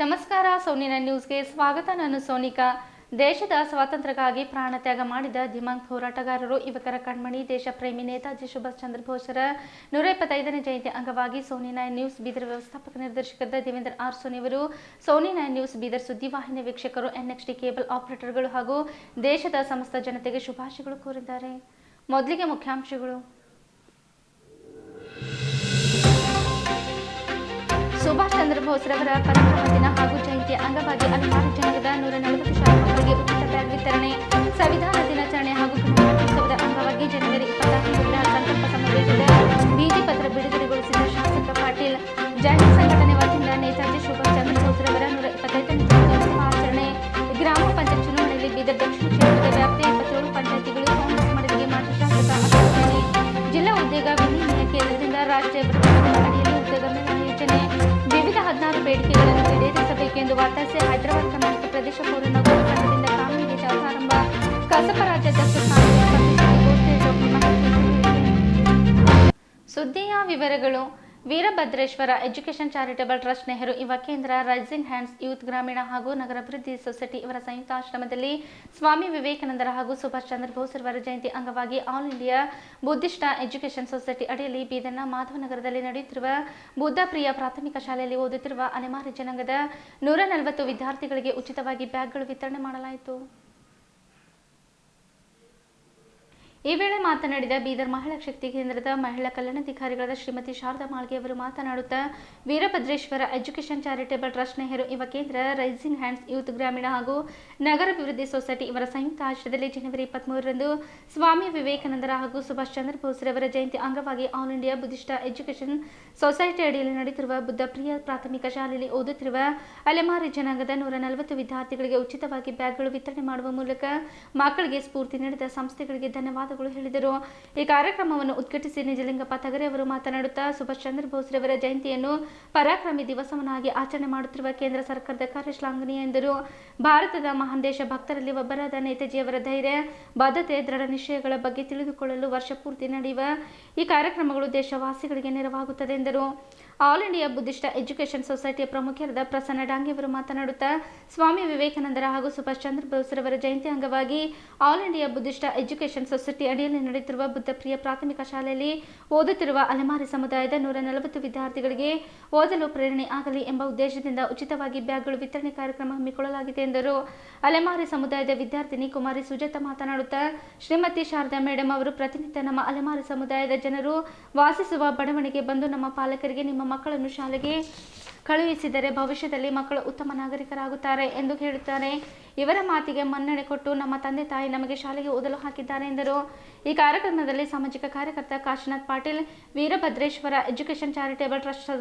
ನಮಸ್ಕಾರ, ಸೋನಿನಾ ನ್ಯೂಸ್ಗೆ ಸ್ವಾಗತ. ನಾನು ಸೋನಿಕಾ. ದೇಶದ ಸ್ವಾತಂತ್ರ್ಯಕ್ಕಾಗಿ ಪ್ರಾಣ ತ್ಯಾಗ ಮಾಡಿದ ದಿಮಾಂಗ್ ಹೋರಾಟಗಾರರು, ಯುವಕರ ಕಣ್ಮಣಿ, ದೇಶ ಪ್ರೇಮಿ ನೇತಾಜಿ ಸುಭಾಷ್ ಚಂದ್ರ ಬೋಸ್ರ 125ನೇ ಜಯಂತಿ ಅಂಗವಾಗಿ ಸೋನಿನಾ ನ್ಯೂಸ್ ಬೀದರ್ ವ್ಯವಸ್ಥಾಪಕ ನಿರ್ದೇಶಕರಾದ ದೇವೇಂದ್ರ ಆರ್ ಸೋನಿ ಅವರು ಸೋನಿನಾ ನ್ಯೂಸ್ ಬೀದರ್ ಸುದ್ದಿವಾಹಿನಿ ವೀಕ್ಷಕರು, NXT ಕೇಬಲ್ ಆಪರೇಟರ್ಗಳು ಹಾಗೂ ದೇಶದ ಸಮಸ್ತ ಜನತೆಗೆ ಶುಭಾಶಯಗಳು ಕೋರಿದ್ದಾರೆ. ಮೊದಲಿಗೆ ಮುಖ್ಯಾಂಶಗಳು. ಸುಭಾಷ್ ಚಂದ್ರ ಬೋಸ್ರವರ ಪರಾಕ್ರಮ ದಿನ ಹಾಗೂ ಜಯಂತಿ ಅಂಗವಾಗಿ ಹಲವಾರು ಜನಾಂಗದ 140 ಶಾಲಾ ಮಕ್ಕಳಿಗೆ ಉಚಿತ ಬ್ಯಾಗ್ ವಿತರಣೆ. ಸಂವಿಧಾನ ದಿನಾಚರಣೆ ಹಾಗೂ ಗಣರಾಜ್ಯೋತ್ಸವದ ಅಂಗವಾಗಿ ಜನವರಿ 26ರ ಸಂಕಲ್ಪ ಸಮಾವೇಶದ ಬೀದಿ ಪತ್ರ ಬಿಡುಗಡೆಗೊಳಿಸಿದ ಶಾಸಕ ಪಾಟೀಲ್. ಜಯಂತಿ ಸಂಘಟನೆ ವತಿಯಿಂದ ನೇತಾಜಿ ಸುಭಾಷ್ ಚಂದ್ರ ಬೋಸ್ರವರ 125ನೇ ಜಯಂತ್ಯುತ್ಸವ ಆಚರಣೆ. ಗ್ರಾಮ ಪಂಚಾಯತ್ ಚುನಾವಣೆಯಲ್ಲಿ ಬೀದರ್ ದಕ್ಷಿಣ ಕ್ಷೇತ್ರದ ವ್ಯಾಪ್ತಿಯ 27 ಪಂಚಾಯತಿಗಳು ಕಾಂಗ್ರೆಸ್ ಮಡದಿಗೆ ಮಾಜಿ ಶಾಸಕ ಅಶ್ವನಿ. ಜಿಲ್ಲಾ ಉದ್ಯೋಗ ವಿನಿಮಯ ಕೇಂದ್ರದಿಂದ ರಾಷ್ಟ್ರೀಯ ಬೃಹತ್ ಅಡಿಯಲ್ಲಿ ಉದ್ಯೋಗ ಮೇಳ ಯೋಜನೆ. ವಿವಿಧ 16 ಬೇಡಿಕೆಗಳನ್ನು ಈಡೇರಿಸಬೇಕೆಂದು ಒತ್ತಾಯಿಸಿ ಹೈದರಾಬಾದ್ ಕರ್ನಾಟಕ ಪ್ರದೇಶ ಪೌರ ನೌಕರರ ಸಂಘದಿಂದ ಕಾನೂನಿಗೆ ಜಾಥಾರಂಭ. ಕಸಪ ರಾಜ್ಯಾಧ್ಯಕ್ಷ ಸುದ್ದಿಯ ವಿವರಗಳು. Veerabhadreshwara education charitable trust, Nehru ಯುವ ಕೇಂದ್ರ, ರೈಸಿಂಗ್ ಹ್ಯಾಂಡ್ಸ್ ಯೂತ್ ಗ್ರಾಮೀಣ ಹಾಗೂ ನಗರಾಭಿವೃದ್ಧಿ ಸೊಸೈಟಿ ಇವರ ಸಂಯುಕ್ತ ಆಶ್ರಮದಲ್ಲಿ ಸ್ವಾಮಿ ವಿವೇಕಾನಂದರ ಹಾಗೂ ಸುಭಾಷ್ ಚಂದ್ರ ಬೋಸ್ರವರ ಜಯಂತಿ ಅಂಗವಾಗಿ all India Buddhist education society ಅಡಿಯಲ್ಲಿ ಬೀದರ್ನ ಮಾಧವನಗರದಲ್ಲಿ ನಡೆಯುತ್ತಿರುವ ಬುದ್ಧ ಪ್ರಿಯ ಪ್ರಾಥಮಿಕ ಶಾಲೆಯಲ್ಲಿ ಓದುತ್ತಿರುವ ಅಲೆಮಾರಿ ಜನಾಂಗದ 140 ವಿದ್ಯಾರ್ಥಿಗಳಿಗೆ ಉಚಿತವಾಗಿ ಬ್ಯಾಗ್ಗಳು ವಿತರಣೆ ಮಾಡಲಾಯಿತು. ಈ ವೇಳೆ ಮಾತನಾಡಿದ ಬೀದರ್ ಮಹಿಳಾ ಶಕ್ತಿ ಕೇಂದ್ರದ ಮಹಿಳಾ ಕಲ್ಯಾಣಾಧಿಕಾರಿಗಳಾದ ಶ್ರೀಮತಿ ಶಾರದಾ ಮಾಳ್ಗೆ ಅವರು ಮಾತನಾಡುತ್ತಾ, Veerabhadreshwara education charitable trust, Nehru ಯುವ ಕೇಂದ್ರ, ರೈಸಿಂಗ್ ಹ್ಯಾಂಡ್ಸ್ ಯೂತ್ ಗ್ರಾಮೀಣ ಹಾಗೂ ನಗರಾಭಿವೃದ್ಧಿ ಸೊಸೈಟಿ ಇವರ ಸಂಯುಕ್ತ ಆಶ್ರಯದಲ್ಲಿ ಜನವರಿ 23ರಂದು ಸ್ವಾಮಿ ವಿವೇಕಾನಂದರ ಹಾಗೂ ಸುಭಾಷ್ ಚಂದ್ರ ಬೋಸ್ರವರ ಜಯಂತಿ ಅಂಗವಾಗಿ all India Buddhist education society ಅಡಿಯಲ್ಲಿ ನಡೆಯುತ್ತಿರುವ ಬುದ್ಧ ಪ್ರಿಯ ಪ್ರಾಥಮಿಕ ಶಾಲೆಯಲ್ಲಿ ಓದುತ್ತಿರುವ ಅಲೆಮಾರಿ ಜನಾಂಗದ 140 ವಿದ್ಯಾರ್ಥಿಗಳಿಗೆ ಉಚಿತವಾಗಿ ಬ್ಯಾಗ್ಗಳು ವಿತರಣೆ ಮಾಡುವ ಮೂಲಕ ಮಕ್ಕಳಿಗೆ ಸ್ಫೂರ್ತಿ ನೀಡಿದ ಸಂಸ್ಥೆಗಳಿಗೆ ಧನ್ಯವಾದ ಹೇಳಿದರು. ಈ ಕಾರ್ಯಕ್ರಮವನ್ನು ಉದ್ಘಾಟಿಸಿ ನಿಜಲಿಂಗಪ್ಪ ತಗರೆ ಅವರು ಮಾತನಾಡುತ್ತಾ, ಸುಭಾಷ್ ಚಂದ್ರ ಬೋಸ್ರವರ ಜಯಂತಿಯನ್ನು ಪರಾಕ್ರಮಿ ದಿವಸವನ್ನಾಗಿ ಆಚರಣೆ ಮಾಡುತ್ತಿರುವ ಕೇಂದ್ರ ಸರ್ಕಾರದ ಕಾರ್ಯ ಶ್ಲಾಘನೀಯ ಎಂದರು. ಭಾರತದ ಮಹಾನ್ ದೇಶ ಭಕ್ತರಲ್ಲಿ ಒಬ್ಬರಾದ ನೇತಾಜಿಯವರ ಧೈರ್ಯ, ಬದ್ಧತೆ, ದೃಢ ನಿಶ್ಚಯಗಳ ಬಗ್ಗೆ ತಿಳಿದುಕೊಳ್ಳಲು ವರ್ಷ ಪೂರ್ತಿ ನಡೆಯುವ ಈ ಕಾರ್ಯಕ್ರಮಗಳು ದೇಶವಾಸಿಗಳಿಗೆ ನೆರವಾಗುತ್ತದೆ ಎಂದರು. ಆಲ್ ಇಂಡಿಯಾ ಬುದ್ಧಿಸ್ಟ್ ಎಜುಕೇಷನ್ ಸೊಸೈಟಿಯ ಪ್ರಮುಖರಾದ ಪ್ರಸನ್ನ ಡಾಂಗೆ ಅವರು ಮಾತನಾಡುತ್ತಾ, ಸ್ವಾಮಿ ವಿವೇಕಾನಂದರ ಹಾಗೂ ಸುಭಾಷ್ ಚಂದ್ರ ಬೋಸ್ರವರ ಜಯಂತಿ ಅಂಗವಾಗಿ all India Buddhist education society ಅಡಿಯಲ್ಲಿ ನಡೆಯುತ್ತಿರುವ ಬುದ್ಧ ಪ್ರಿಯ ಪ್ರಾಥಮಿಕ ಶಾಲೆಯಲ್ಲಿ ಓದುತ್ತಿರುವ ಅಲೆಮಾರಿ ಸಮುದಾಯದ 140 ವಿದ್ಯಾರ್ಥಿಗಳಿಗೆ ಓದಲು ಪ್ರೇರಣೆ ಆಗಲಿ ಎಂಬ ಉದ್ದೇಶದಿಂದ ಉಚಿತವಾಗಿ ಬ್ಯಾಗ್ಗಳು ವಿತರಣೆ ಕಾರ್ಯಕ್ರಮ ಹಮ್ಮಿಕೊಳ್ಳಲಾಗಿದೆ ಎಂದರು. ಅಲೆಮಾರಿ ಸಮುದಾಯದ ವಿದ್ಯಾರ್ಥಿನಿ ಕುಮಾರಿ ಸುಜಾತ ಮಾತನಾಡುತ್ತಾ, ಶ್ರೀಮತಿ ಶಾರದಾ ಮೇಡಮ್ ಅವರು ಪ್ರತಿನಿತ್ಯ ನಮ್ಮ ಅಲೆಮಾರಿ ಸಮುದಾಯದ ಜನರು ವಾಸಿಸುವ ಬಡಾವಣೆಗೆ ಬಂದು ನಮ್ಮ ಪಾಲಕರಿಗೆ ನಿಮ್ಮ ಮಕ್ಕಳನ್ನು ಶಾಲೆಗೆ ಕಳುಹಿಸಿದರೆ ಭವಿಷ್ಯದಲ್ಲಿ ಮಕ್ಕಳು ಉತ್ತಮ ನಾಗರಿಕರಾಗುತ್ತಾರೆ ಎಂದು ಹೇಳುತ್ತಾರೆ. ಇವರ ಮಾತಿಗೆ ಮನ್ನಣೆ ಕೊಟ್ಟು ನಮ್ಮ ತಂದೆ ತಾಯಿ ನಮಗೆ ಶಾಲೆಗೆ ಓದಲು ಹಾಕಿದ್ದಾರೆ ಎಂದರು. ಈ ಕಾರ್ಯಕ್ರಮದಲ್ಲಿ ಸಾಮಾಜಿಕ ಕಾರ್ಯಕರ್ತ Kashinath Patil, Veerabhadreshwara education charitable trust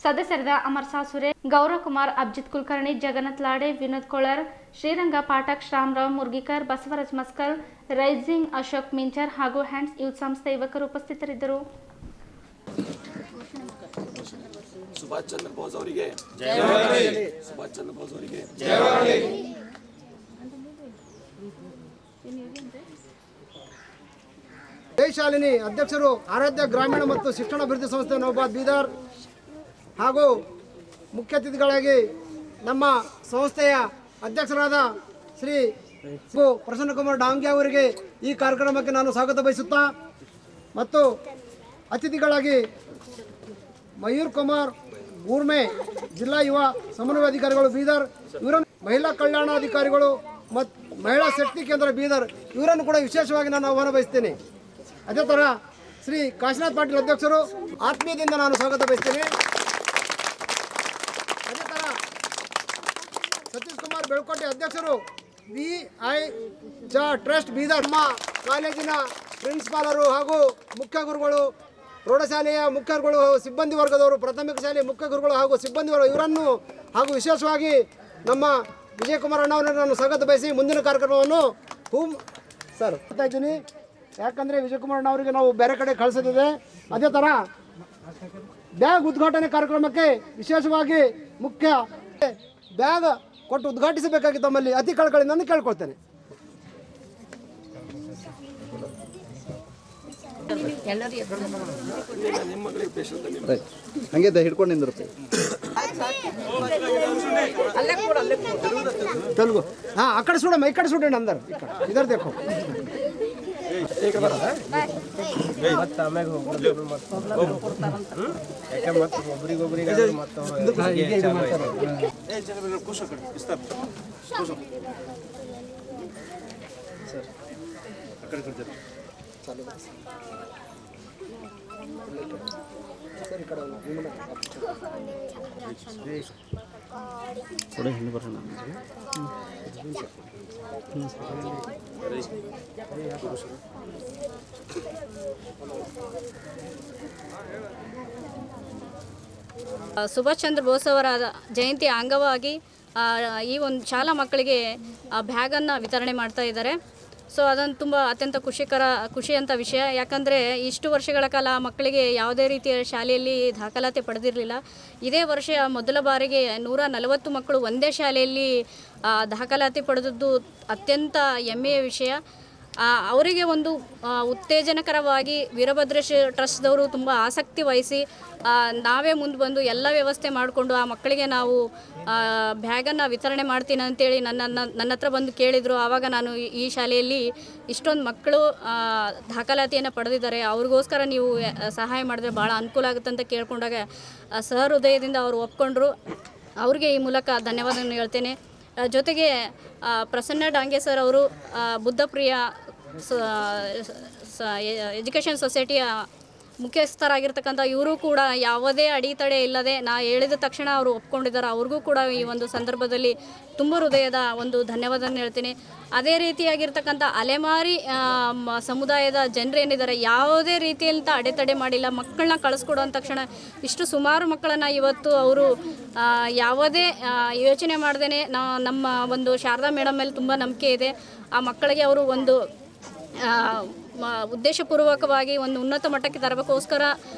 ಸದಸ್ಯರಾದ ಅಮರ್ ಸಾಸುರೆ, ಗೌರವ್ ಕುಮಾರ್, ಅಭಿಜಿತ್ ಕುಲಕರ್ಣಿ, ಜಗನ್ನಾಥ್ ಲಾಡೆ, ವಿನೋದ್ ಕೋಳರ್, ಶ್ರೀರಂಗ ಪಾಠಕ್, ಶ್ರಾಮರಾವ್ ಮುರ್ಗಿಕರ್, ಬಸವರಾಜ್ ಮಸ್ಕಲ್, ರೈಸಿಂಗ್ ಅಶೋಕ್ ಮಿಂಚರ್ ಹಾಗೂ ಹ್ಯಾಂಡ್ಸ್ ಯೂತ್ ಸಂಸ್ಥೆ ಯುವಕರು ಉಪಸ್ಥಿತರಿದ್ದರು. ಸುಭಾಷ್ ಚಂದ್ರ ಬೋಸ್ ಅವರಿಗೆ ಜಯ. ಸುಭಾಷ್ ಚಂದ್ರ ಬೋಸ್ ಅವರಿಗೆ ಜಯ. ಶಾಲಿನಿ ಅಧ್ಯಕ್ಷರು, ಆರಾಧ್ಯ ಗ್ರಾಮೀಣ ಮತ್ತು ಶಿಕ್ಷಣ ಅಭಿವೃದ್ಧಿ ಸಂಸ್ಥೆ ನೌಬಾದ್ ಬೀದರ್ ಹಾಗೂ ಮುಖ್ಯ ಅತಿಥಿಗಳಾಗಿ ನಮ್ಮ ಸಂಸ್ಥೆಯ ಅಧ್ಯಕ್ಷರಾದ ಶ್ರೀ ಪ್ರಸನ್ನಕುಮಾರ್ ಡಾಂಗೆ ಅವರಿಗೆ ಈ ಕಾರ್ಯಕ್ರಮಕ್ಕೆ ನಾನು ಸ್ವಾಗತ ಬಯಸುತ್ತಾ, ಮತ್ತು ಅತಿಥಿಗಳಾಗಿ ಮಯೂರ್ ಕುಮಾರ್ ಗೂರ್ಮೆ, ಜಿಲ್ಲಾ ಯುವ ಸಮನ್ವಯ ಅಧಿಕಾರಿಗಳು ಬೀದರ್, ಇವರನ್ನು ಮಹಿಳಾ ಕಲ್ಯಾಣಾಧಿಕಾರಿಗಳು ಮತ್ತು ಮಹಿಳಾ ಶಕ್ತಿ ಕೇಂದ್ರ ಬೀದರ್, ಇವರನ್ನು ಕೂಡ ವಿಶೇಷವಾಗಿ ನಾನು ಆಹ್ವಾನ ಬಯಸ್ತೇನೆ. ಅದೇ ಥರ ಶ್ರೀ ಕಾಶಿನಾಥ್ ಪಾಟೀಲ್ ಅಧ್ಯಕ್ಷರು, ಆತ್ಮೀಯದಿಂದ ನಾನು ಸ್ವಾಗತ ಬಯಸ್ತೇನೆ. ಅದೇ ಥರ ಸತೀಶ್ ಕುಮಾರ್ ಬೆಳ್ಕೋಟೆ ಅಧ್ಯಕ್ಷರು, VI ಟ್ರಸ್ಟ್ ಬೀದರ್, ನಮ್ಮ ಕಾಲೇಜಿನ ಪ್ರಿನ್ಸಿಪಾಲರು ಹಾಗೂ ಮುಖ್ಯ ಗುರುಗಳು, ಪ್ರೌಢಶಾಲೆಯ ಮುಖ್ಯ ಗುರುಗಳು, ಸಿಬ್ಬಂದಿ ವರ್ಗದವರು, ಪ್ರಾಥಮಿಕ ಶಾಲೆಯ ಮುಖ್ಯ ಗುರುಗಳು ಹಾಗೂ ಸಿಬ್ಬಂದಿ ವರ್ಗ ಇವರನ್ನು ಹಾಗೂ ವಿಶೇಷವಾಗಿ ನಮ್ಮ ವಿಜಯಕುಮಾರ್ ಅಣ್ಣವರನ್ನು ನಾನು ಸ್ವಾಗತ ಬಯಸಿ ಮುಂದಿನ ಕಾರ್ಯಕ್ರಮವನ್ನು ಸರ್ ಮಾಡ್ತಾ ಇದ್ದೀನಿ. ಯಾಕಂದರೆ ವಿಜಯಕುಮಾರ್ ಅಣ್ಣವರಿಗೆ ನಾವು ಬೇರೆ ಕಡೆ ಕಳಿಸೋದಿದೆ. ಅದೇ ಥರ ಬ್ಯಾಗ್ ಉದ್ಘಾಟನೆ ಕಾರ್ಯಕ್ರಮಕ್ಕೆ ವಿಶೇಷವಾಗಿ ಮುಖ್ಯ ಬ್ಯಾಗ್ ಕೊಟ್ಟು ಉದ್ಘಾಟಿಸಬೇಕಾಗಿ ತಮ್ಮಲ್ಲಿ ಅತಿ ಕಳಕಳಿ ನಾನು ಕೇಳ್ಕೊಳ್ತೇನೆ. ಹಂಗೆ ಹಿಡ್ಕೊಂಡು ನಿಂದಿರುತ್ತೆ. तेलुगु हाँ अकड़ सुडम इकड़ सुडंడి अंदर इधर देखो ಮತ್ತೆ ಆಮ್ಯಾಗ ಯಾಕೆ ಮತ್ತೆ ಒಬ್ರಿಗೊಬ್ರಿಗೆ ಮತ್ತೆ थोड़ा हिंदी बरना ಸುಭಾಷ್ ಚಂದ್ರ ಬೋಸ್ ಅವರ ಜಯಂತಿ ಅಂಗವಾಗಿ ಈ ಒಂದು ಶಾಲಾ ಮಕ್ಕಳಿಗೆ ಬ್ಯಾಗನ್ನು ವಿತರಣೆ ಮಾಡ್ತಾ ಇದ್ದಾರೆ. ಸೊ ಅದೊಂದು ತುಂಬ ಅತ್ಯಂತ ಖುಷಿಯಂಥ ವಿಷಯ. ಯಾಕಂದರೆ ಇಷ್ಟು ವರ್ಷಗಳ ಕಾಲ ಮಕ್ಕಳಿಗೆ ಯಾವುದೇ ರೀತಿಯ ಶಾಲೆಯಲ್ಲಿ ದಾಖಲಾತಿ ಪಡೆದಿರಲಿಲ್ಲ. ಇದೇ ವರ್ಷ ಮೊದಲ ಬಾರಿಗೆ 140 ಮಕ್ಕಳು ಒಂದೇ ಶಾಲೆಯಲ್ಲಿ ದಾಖಲಾತಿ ಪಡೆದದ್ದು ಅತ್ಯಂತ ಹೆಮ್ಮೆಯ ವಿಷಯ. ಅವರಿಗೆ ಒಂದು ಉತ್ತೇಜನಕರವಾಗಿ ವೀರಭದ್ರೇಶ್ ಟ್ರಸ್ಟ್ದವರು ತುಂಬ ಆಸಕ್ತಿ ವಹಿಸಿ ನಾವೇ ಮುಂದೆ ಬಂದು ಎಲ್ಲ ವ್ಯವಸ್ಥೆ ಮಾಡಿಕೊಂಡು ಆ ಮಕ್ಕಳಿಗೆ ನಾವು ಬ್ಯಾಗನ್ನು ವಿತರಣೆ ಮಾಡ್ತೀನಿ ಅಂತೇಳಿ ನನ್ನ ಹತ್ರ ಬಂದು ಕೇಳಿದರು. ಆವಾಗ ನಾನು ಈ ಶಾಲೆಯಲ್ಲಿ ಇಷ್ಟೊಂದು ಮಕ್ಕಳು ದಾಖಲಾತಿಯನ್ನು ಪಡೆದಿದ್ದಾರೆ, ಅವ್ರಿಗೋಸ್ಕರ ನೀವು ಸಹಾಯ ಮಾಡಿದ್ರೆ ಭಾಳ ಅನುಕೂಲ ಆಗುತ್ತೆ ಅಂತ ಕೇಳ್ಕೊಂಡಾಗ ಸಹೃದಯದಿಂದ ಅವರು ಒಪ್ಕೊಂಡ್ರು. ಅವ್ರಿಗೆ ಈ ಮೂಲಕ ಧನ್ಯವಾದವನ್ನು ಹೇಳ್ತೇನೆ. ಜೊತೆಗೆ ಪ್ರಸನ್ನ ಡಾಂಗೆ ಸರ್ ಅವರು ಬುದ್ಧಪ್ರಿಯ ಎಜುಕೇಷನ್ ಸೊಸೈಟಿಯ ಮುಖ್ಯಸ್ಥರಾಗಿರ್ತಕ್ಕಂಥ ಇವರು ಕೂಡ ಯಾವುದೇ ಅಡೆತಡೆ ಇಲ್ಲದೆ ನಾ ಹೇಳಿದ ತಕ್ಷಣ ಅವರು ಒಪ್ಕೊಂಡಿದ್ದಾರೆ. ಅವ್ರಿಗೂ ಕೂಡ ಈ ಒಂದು ಸಂದರ್ಭದಲ್ಲಿ ತುಂಬ ಹೃದಯದ ಒಂದು ಧನ್ಯವಾದವನ್ನು ಹೇಳ್ತೀನಿ. ಅದೇ ರೀತಿಯಾಗಿರ್ತಕ್ಕಂಥ ಅಲೆಮಾರಿ ಸಮುದಾಯದ ಜನರೇನಿದ್ದಾರೆ ಯಾವುದೇ ರೀತಿಯಂಥ ಅಡೆತಡೆ ಮಾಡಿಲ್ಲ. ಮಕ್ಕಳನ್ನ ಕಳಿಸ್ಕೊಡೋ ತಕ್ಷಣ ಇಷ್ಟು ಸುಮಾರು ಮಕ್ಕಳನ್ನು ಇವತ್ತು ಅವರು ಯಾವುದೇ ಯೋಚನೆ ಮಾಡ್ದೇ ನಮ್ಮ ಒಂದು ಶಾರದಾ ಮೇಡಮ್ ಮೇಲೆ ತುಂಬ ನಂಬಿಕೆ ಇದೆ. ಆ ಮಕ್ಕಳಿಗೆ ಅವರು ಒಂದು ಉದ್ದೇಶಪೂರ್ವಕವಾಗಿ ಒಂದು ಉನ್ನತ ಮಟ್ಟಕ್ಕೆ ತರಬೇಕೋಸ್ಕರ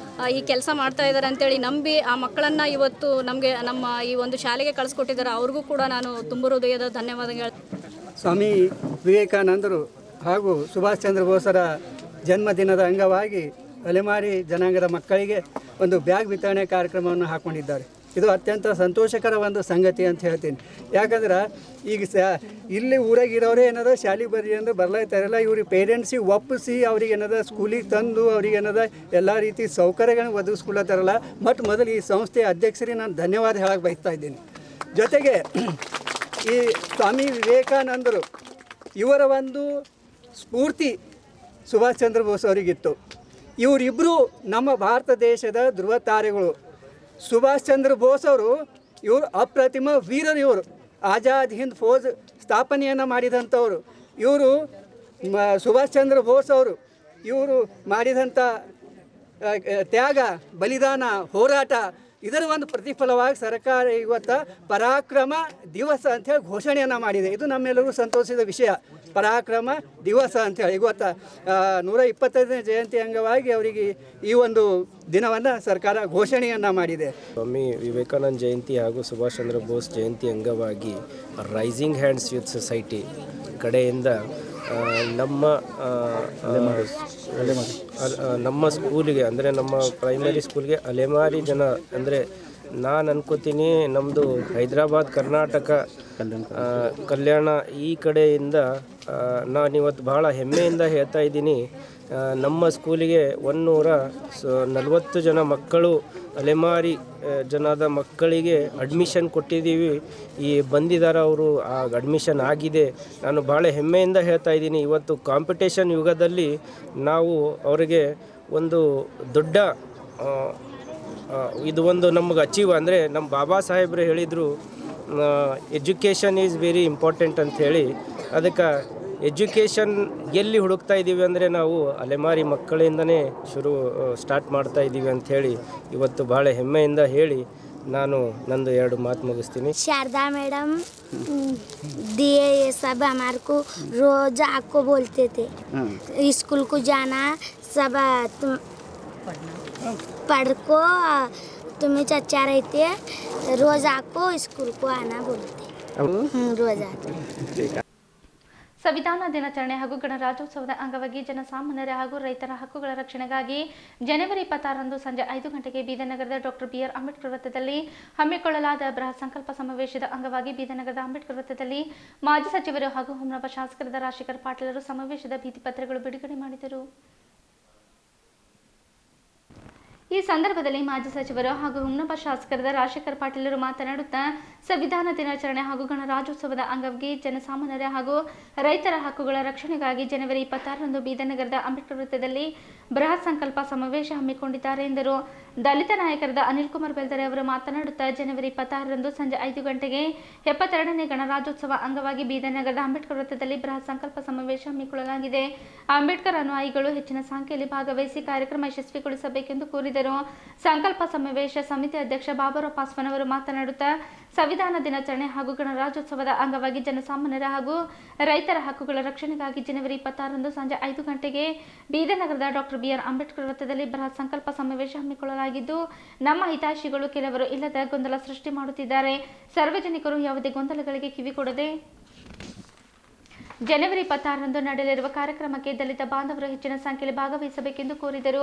ಈ ಕೆಲಸ ಮಾಡ್ತಾ ಇದ್ದಾರೆ ಅಂತೇಳಿ ನಂಬಿ ಆ ಮಕ್ಕಳನ್ನು ಇವತ್ತು ನಮ್ಮ ಈ ಒಂದು ಶಾಲೆಗೆ ಕಳಿಸ್ಕೊಟ್ಟಿದ್ದಾರೆ. ಅವ್ರಿಗೂ ಕೂಡ ನಾನು ತುಂಬ ಹೃದಯದ ಧನ್ಯವಾದಗಳು. ಸ್ವಾಮಿ ವಿವೇಕಾನಂದರು ಹಾಗೂ ಸುಭಾಷ್ ಚಂದ್ರ ಬೋಸರ ಜನ್ಮದಿನದ ಅಂಗವಾಗಿ ಅಲೆಮಾರಿ ಜನಾಂಗದ ಮಕ್ಕಳಿಗೆ ಒಂದು ಬ್ಯಾಗ್ ವಿತರಣೆ ಕಾರ್ಯಕ್ರಮವನ್ನು ಹಾಕ್ಕೊಂಡಿದ್ದಾರೆ. ಇದು ಅತ್ಯಂತ ಸಂತೋಷಕರ ಒಂದು ಸಂಗತಿ ಅಂತ ಹೇಳ್ತೀನಿ. ಯಾಕಂದ್ರೆ ಈಗ ಇಲ್ಲಿ ಊರಾಗಿರೋರೇ ಏನದ ಶಾಲೆಗೆ ಬರ್ರಿ ಅಂದ್ರೆ ಬರ್ಲಾಯ್ತಾರಲ್ಲ, ಇವ್ರಿಗೆ ಪೇರೆಂಟ್ಸಿಗೆ ಒಪ್ಪಿಸಿ ಅವ್ರಿಗೆ ಏನದ ಸ್ಕೂಲಿಗೆ ತಂದು ಅವ್ರಿಗೆ ಏನದ ಎಲ್ಲ ರೀತಿ ಸೌಕರ್ಯಗಳನ್ನ ಒದಗಿಸ್ಕೊಳತ್ತಾರಲ್ಲ. ಮೊದಲು ಈ ಸಂಸ್ಥೆಯ ಅಧ್ಯಕ್ಷರಿಗೆ ನಾನು ಧನ್ಯವಾದ ಹೇಳಕ್ಕೆ ಬಯಸ್ತಾ ಇದ್ದೀನಿ. ಜೊತೆಗೆ ಈ ಸ್ವಾಮಿ ವಿವೇಕಾನಂದರು ಇವರ ಒಂದು ಸ್ಫೂರ್ತಿ ಸುಭಾಷ್ ಚಂದ್ರ ಬೋಸ್ ಅವರಿಗಿತ್ತು. ಇವರಿಬ್ಬರು ನಮ್ಮ ಭಾರತ ದೇಶದ ಧ್ರುವ ತಾರೆಗಳು. ಸುಭಾಷ್ ಚಂದ್ರ ಬೋಸ್ ಅವರು ಇವರು ಅಪ್ರತಿಮ ವೀರರು. ಇವರು ಆಜಾದ್ ಹಿಂದ್ ಫೌಜ್ ಸ್ಥಾಪನೆಯನ್ನು ಮಾಡಿದಂಥವರು. ಇವರು ಸುಭಾಷ್ ಚಂದ್ರ ಬೋಸ್ ಅವರು ಇವರು ಮಾಡಿದಂಥ ತ್ಯಾಗ, ಬಲಿದಾನ, ಹೋರಾಟ ಇದರ ಒಂದು ಪ್ರತಿಫಲವಾಗಿ ಸರ್ಕಾರ ಇವತ್ತು ಪರಾಕ್ರಮ ದಿವಸ ಅಂಥೇಳಿ ಘೋಷಣೆಯನ್ನು ಮಾಡಿದೆ. ಇದು ನಮ್ಮೆಲ್ಲರಿಗೂ ಸಂತೋಷದ ವಿಷಯ. ಪರಾಕ್ರಮ ದಿವಸ ಅಂಥೇಳಿ ಇವತ್ತು 125ನೇ ಜಯಂತಿ ಅಂಗವಾಗಿ ಅವರಿಗೆ ಈ ಒಂದು ದಿನವನ್ನು ಸರ್ಕಾರ ಘೋಷಣೆಯನ್ನು ಮಾಡಿದೆ. ಸ್ವಾಮಿ ವಿವೇಕಾನಂದ ಜಯಂತಿ ಹಾಗೂ ಸುಭಾಷ್ ಚಂದ್ರ ಬೋಸ್ ಜಯಂತಿ ಅಂಗವಾಗಿ ರೈಸಿಂಗ್ ಹ್ಯಾಂಡ್ಸ್ ಯೂತ್ ಸೊಸೈಟಿ ಕಡೆಯಿಂದ ನಮ್ಮ ಸ್ಕೂಲಿಗೆ ಅಂದರೆ ನಮ್ಮ ಪ್ರೈಮರಿ ಸ್ಕೂಲ್ಗೆ ಅಲೆಮಾರಿ ಜನ ಅಂದರೆ ನಾನು ಅನ್ಕೋತೀನಿ ನಮ್ಮದು ಹೈದರಾಬಾದ್ ಕರ್ನಾಟಕ ಕಲ್ಯಾಣ ಈ ಕಡೆಯಿಂದ ನಾನಿವತ್ತು ಭಾಳ ಹೆಮ್ಮೆಯಿಂದ ಹೇಳ್ತಾ ಇದ್ದೀನಿ. ನಮ್ಮ ಸ್ಕೂಲಿಗೆ 140 ಜನ ಮಕ್ಕಳು ಅಲೆಮಾರಿ ಜನದ ಮಕ್ಕಳಿಗೆ ಅಡ್ಮಿಷನ್ ಕೊಟ್ಟಿದ್ದೀವಿ. ಈ ಬಂದಿದ್ದಾರೆ ಅವರು, ಆ ಅಡ್ಮಿಷನ್ ಆಗಿದೆ. ನಾನು ಭಾಳ ಹೆಮ್ಮೆಯಿಂದ ಹೇಳ್ತಾ ಇದ್ದೀನಿ. ಇವತ್ತು ಕಾಂಪಿಟೇಷನ್ ಯುಗದಲ್ಲಿ ನಾವು ಅವರಿಗೆ ಒಂದು ದೊಡ್ಡ ಇದು ಒಂದು ನಮಗೆ ಅಚೀವ್ ಅಂದರೆ ನಮ್ಮ ಬಾಬಾ ಸಾಹೇಬ್ರು ಹೇಳಿದರು ಎಜುಕೇಷನ್ ಈಸ್ ವೆರಿ ಇಂಪಾರ್ಟೆಂಟ್ ಅಂಥೇಳಿ. ಅದಕ್ಕೆ ಎಜುಕೇಷನ್ ಎಲ್ಲಿ ಹುಡುಕ್ತಾ ಇದ್ದೀವಿ ಅಂದರೆ ನಾವು ಅಲೆಮಾರಿ ಮಕ್ಕಳಿಂದನೇ ಸ್ಟಾರ್ಟ್ ಮಾಡ್ತಾ ಇದ್ದೀವಿ ಅಂಥೇಳಿ ಇವತ್ತು ಭಾಳ ಹೆಮ್ಮೆಯಿಂದ ಹೇಳಿ ನಾನು ನಂದು 2 ಮಾತು ಮುಗಿಸ್ತೀನಿ. शारदा मैडम दिए ये सब हमारे को रोज आपको बोलते थे स्कूल को जाना, सब तुम पढ़ को तुम्हें चच्चा रहते रोज आपको स्कूल को आना बोलते रोज आते. ಸಂವಿಧಾನ ದಿನಾಚರಣೆ ಹಾಗೂ ಗಣರಾಜ್ಯೋತ್ಸವದ ಅಂಗವಾಗಿ ಜನಸಾಮಾನ್ಯರ ಹಾಗೂ ರೈತರ ಹಕ್ಕುಗಳ ರಕ್ಷಣೆಗಾಗಿ ಜನವರಿ 26ರಂದು ಸಂಜೆ 5 ಗಂಟೆಗೆ ಬೀದರ್ ನಗರದ ಡಾಕ್ಟರ್ ಬಿ.ಆರ್. ಅಂಬೇಡ್ಕರ್ ವೃತ್ತದಲ್ಲಿ ಹಮ್ಮಿಕೊಳ್ಳಲಾದ ಬೃಹತ್ ಸಂಕಲ್ಪ ಸಮಾವೇಶದ ಅಂಗವಾಗಿ ಬೀದರ್ ನಗರದ ಅಂಬೇಡ್ಕರ್ ವೃತ್ತದಲ್ಲಿ ಮಾಜಿ ಸಚಿವರು ಹಾಗೂ ಹುಮ್ನಾಬಾದ್ ಶಾಸಕರಾದ ರಾಜಶೇಖರ್ ಪಾಟೀಲರು ಸಮಾವೇಶದ ಭಿತ್ತಿಪತ್ರಗಳು ಬಿಡುಗಡೆ ಮಾಡಿದರು. ಈ ಸಂದರ್ಭದಲ್ಲಿ ಮಾಜಿ ಸಚಿವರು ಹಾಗೂ ಹುಮ್ನಾಬಾದ್ ಶಾಸಕರಾದ ರಾಜಶೇಖರ್ ಪಾಟೀಲರು ಮಾತನಾಡುತ್ತಾ ಸಂವಿಧಾನ ದಿನಾಚರಣೆ ಹಾಗೂ ಗಣರಾಜ್ಯೋತ್ಸವದ ಅಂಗವಾಗಿ ಜನಸಾಮಾನ್ಯರ ಹಾಗೂ ರೈತರ ಹಕ್ಕುಗಳ ರಕ್ಷಣೆಗಾಗಿ ಜನವರಿ 26ರಂದು ಬೀದರ್ ನಗರದ ಅಂಬೇಡ್ಕರ್ ವೃತ್ತದಲ್ಲಿ ಬೃಹತ್ ಸಂಕಲ್ಪ ಸಮಾವೇಶ ಹಮ್ಮಿಕೊಂಡಿದ್ದಾರೆ ಎಂದರು. ದಲಿತ ನಾಯಕರಾದ ಅನಿಲ್ ಕುಮಾರ್ ಬೆಲ್ದರೆ ಅವರು ಮಾತನಾಡುತ್ತಾ ಜನವರಿ 26ರಂದು ಸಂಜೆ 5 ಗಂಟೆಗೆ 72ನೇ ಗಣರಾಜ್ಯೋತ್ಸವ ಅಂಗವಾಗಿ ಬೀದರ್ ನಗರದ ಅಂಬೇಡ್ಕರ್ ವೃತ್ತದಲ್ಲಿ ಬೃಹತ್ ಸಂಕಲ್ಪ ಸಮಾವೇಶ ಹಮ್ಮಿಕೊಳ್ಳಲಾಗಿದೆ. ಅಂಬೇಡ್ಕರ್ ಅನುಯಾಯಿಗಳು ಹೆಚ್ಚಿನ ಸಂಖ್ಯೆಯಲ್ಲಿ ಭಾಗವಹಿಸಿ ಕಾರ್ಯಕ್ರಮ ಯಶಸ್ವಿಗೊಳಿಸಬೇಕೆಂದು ಕೋರಿದರು. ಸಂಕಲ್ಪ ಸಮಾವೇಶ ಸಮಿತಿ ಅಧ್ಯಕ್ಷ ಬಾಬುರಾವ್ ಪಾಸ್ವಾನ್ ಅವರು ಮಾತನಾಡುತ್ತಾ ಸಂವಿಧಾನ ದಿನಾಚರಣೆ ಹಾಗೂ ಗಣರಾಜ್ಯೋತ್ಸವದ ಅಂಗವಾಗಿ ಜನಸಾಮಾನ್ಯರ ಹಾಗೂ ರೈತರ ಹಕ್ಕುಗಳ ರಕ್ಷಣೆಗಾಗಿ ಜನವರಿ 26ರಂದು ಸಂಜೆ 5 ಗಂಟೆಗೆ ಬೀದರ್ ನಗರದ ಡಾಕ್ಟರ್ ಬಿ.ಆರ್. ಅಂಬೇಡ್ಕರ್ ವೃತ್ತದಲ್ಲಿ ಬೃಹತ್ ಸಂಕಲ್ಪ ಸಮಾವೇಶ ಹಮ್ಮಿಕೊಳ್ಳಲಾಗಿದ್ದು, ನಮ್ಮ ಹಿತೈಷಿಗಳು ಕೆಲವರು ಇಲ್ಲದ ಗೊಂದಲ ಸೃಷ್ಟಿ ಮಾಡುತ್ತಿದ್ದಾರೆ. ಸಾರ್ವಜನಿಕರು ಯಾವುದೇ ಗೊಂದಲಗಳಿಗೆ ಕಿವಿಕೊಡದೆ ಜನವರಿ 26ರಂದು ನಡೆಯಲಿರುವ ಕಾರ್ಯಕ್ರಮಕ್ಕೆ ದಲಿತ ಬಾಂಧವರು ಹೆಚ್ಚಿನ ಸಂಖ್ಯೆಯಲ್ಲಿ ಭಾಗವಹಿಸಬೇಕೆಂದು ಕೋರಿದರು.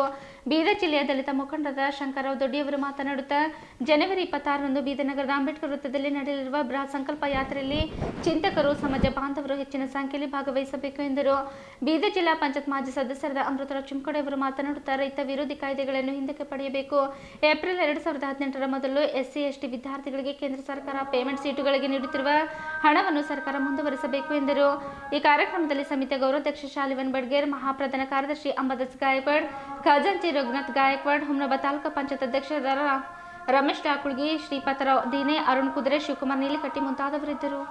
ಬೀದರ್ ಜಿಲ್ಲೆಯ ದಲಿತ ಮುಖಂಡರಾದ ಶಂಕರರಾವ್ ದೊಡ್ಡಿಯವರು ಮಾತನಾಡುತ್ತಾ ಜನವರಿ 26ರಂದು ಬೀದರ್ ನಗರದ ಅಂಬೇಡ್ಕರ್ ವೃತ್ತದಲ್ಲಿ ನಡೆಯಲಿರುವ ಬೃಹತ್ ಸಂಕಲ್ಪ ಯಾತ್ರೆಯಲ್ಲಿ ಚಿಂತಕರು, ಸಮಾಜ ಬಾಂಧವರು ಹೆಚ್ಚಿನ ಸಂಖ್ಯೆಯಲ್ಲಿ ಭಾಗವಹಿಸಬೇಕು ಎಂದರು. ಬೀದರ್ ಜಿಲ್ಲಾ ಪಂಚಾಯತ್ ಮಾಜಿ ಸದಸ್ಯರಾದ ಅಮೃತರಾವ್ ಚಿಮ್ಕೋಡೆ ಅವರು ಮಾತನಾಡುತ್ತಾ ರೈತ ವಿರೋಧಿ ಕಾಯ್ದೆಗಳನ್ನು ಹಿಂದಕ್ಕೆ ಪಡೆಯಬೇಕು. ಏಪ್ರಿಲ್ 2018ರ ಮೊದಲು SC/ST ವಿದ್ಯಾರ್ಥಿಗಳಿಗೆ ಕೇಂದ್ರ ಸರ್ಕಾರ ಪೇಮೆಂಟ್ ಸೀಟುಗಳಿಗೆ ನೀಡುತ್ತಿರುವ ಹಣವನ್ನು ಸರ್ಕಾರ ಮುಂದುವರಿಸಬೇಕು ಎಂದರು. ಈ ಕಾರ್ಯಕ್ರಮದಲ್ಲಿ ಸಮಿತಿಯ ಗೌರವಾಧ್ಯಕ್ಷ ಶಾಲಿವನ್ ಬಡ್ಗೇರ್, ಮಹಾಪ್ರಧಾನ ಕಾರ್ಯದರ್ಶಿ ಅಂಬಾದಾಸ್ ಗಾಯಕ್ವಾಡ್, ಖಜಾಂಚಿ ರಘುನಾಥ್ ಗಾಯಕ್ವಾಡ್, ಹುಮ್ನಾಬಾದ್ ತಾಲೂಕು ಪಂಚಾಯತ್ ಅಧ್ಯಕ್ಷರಾದ ರಮೇಶ್ ಟಾಕುಳ್ಗಿ, ಶ್ರೀಪಾತರಾವ್ ದೀನೆ, ಅರುಣ್ ಕುದುರೆ, ಶಿವಕುಮಾರ್ ನೀಲಿಕಟ್ಟಿ ಮುಂತಾದವರಿದ್ದರು.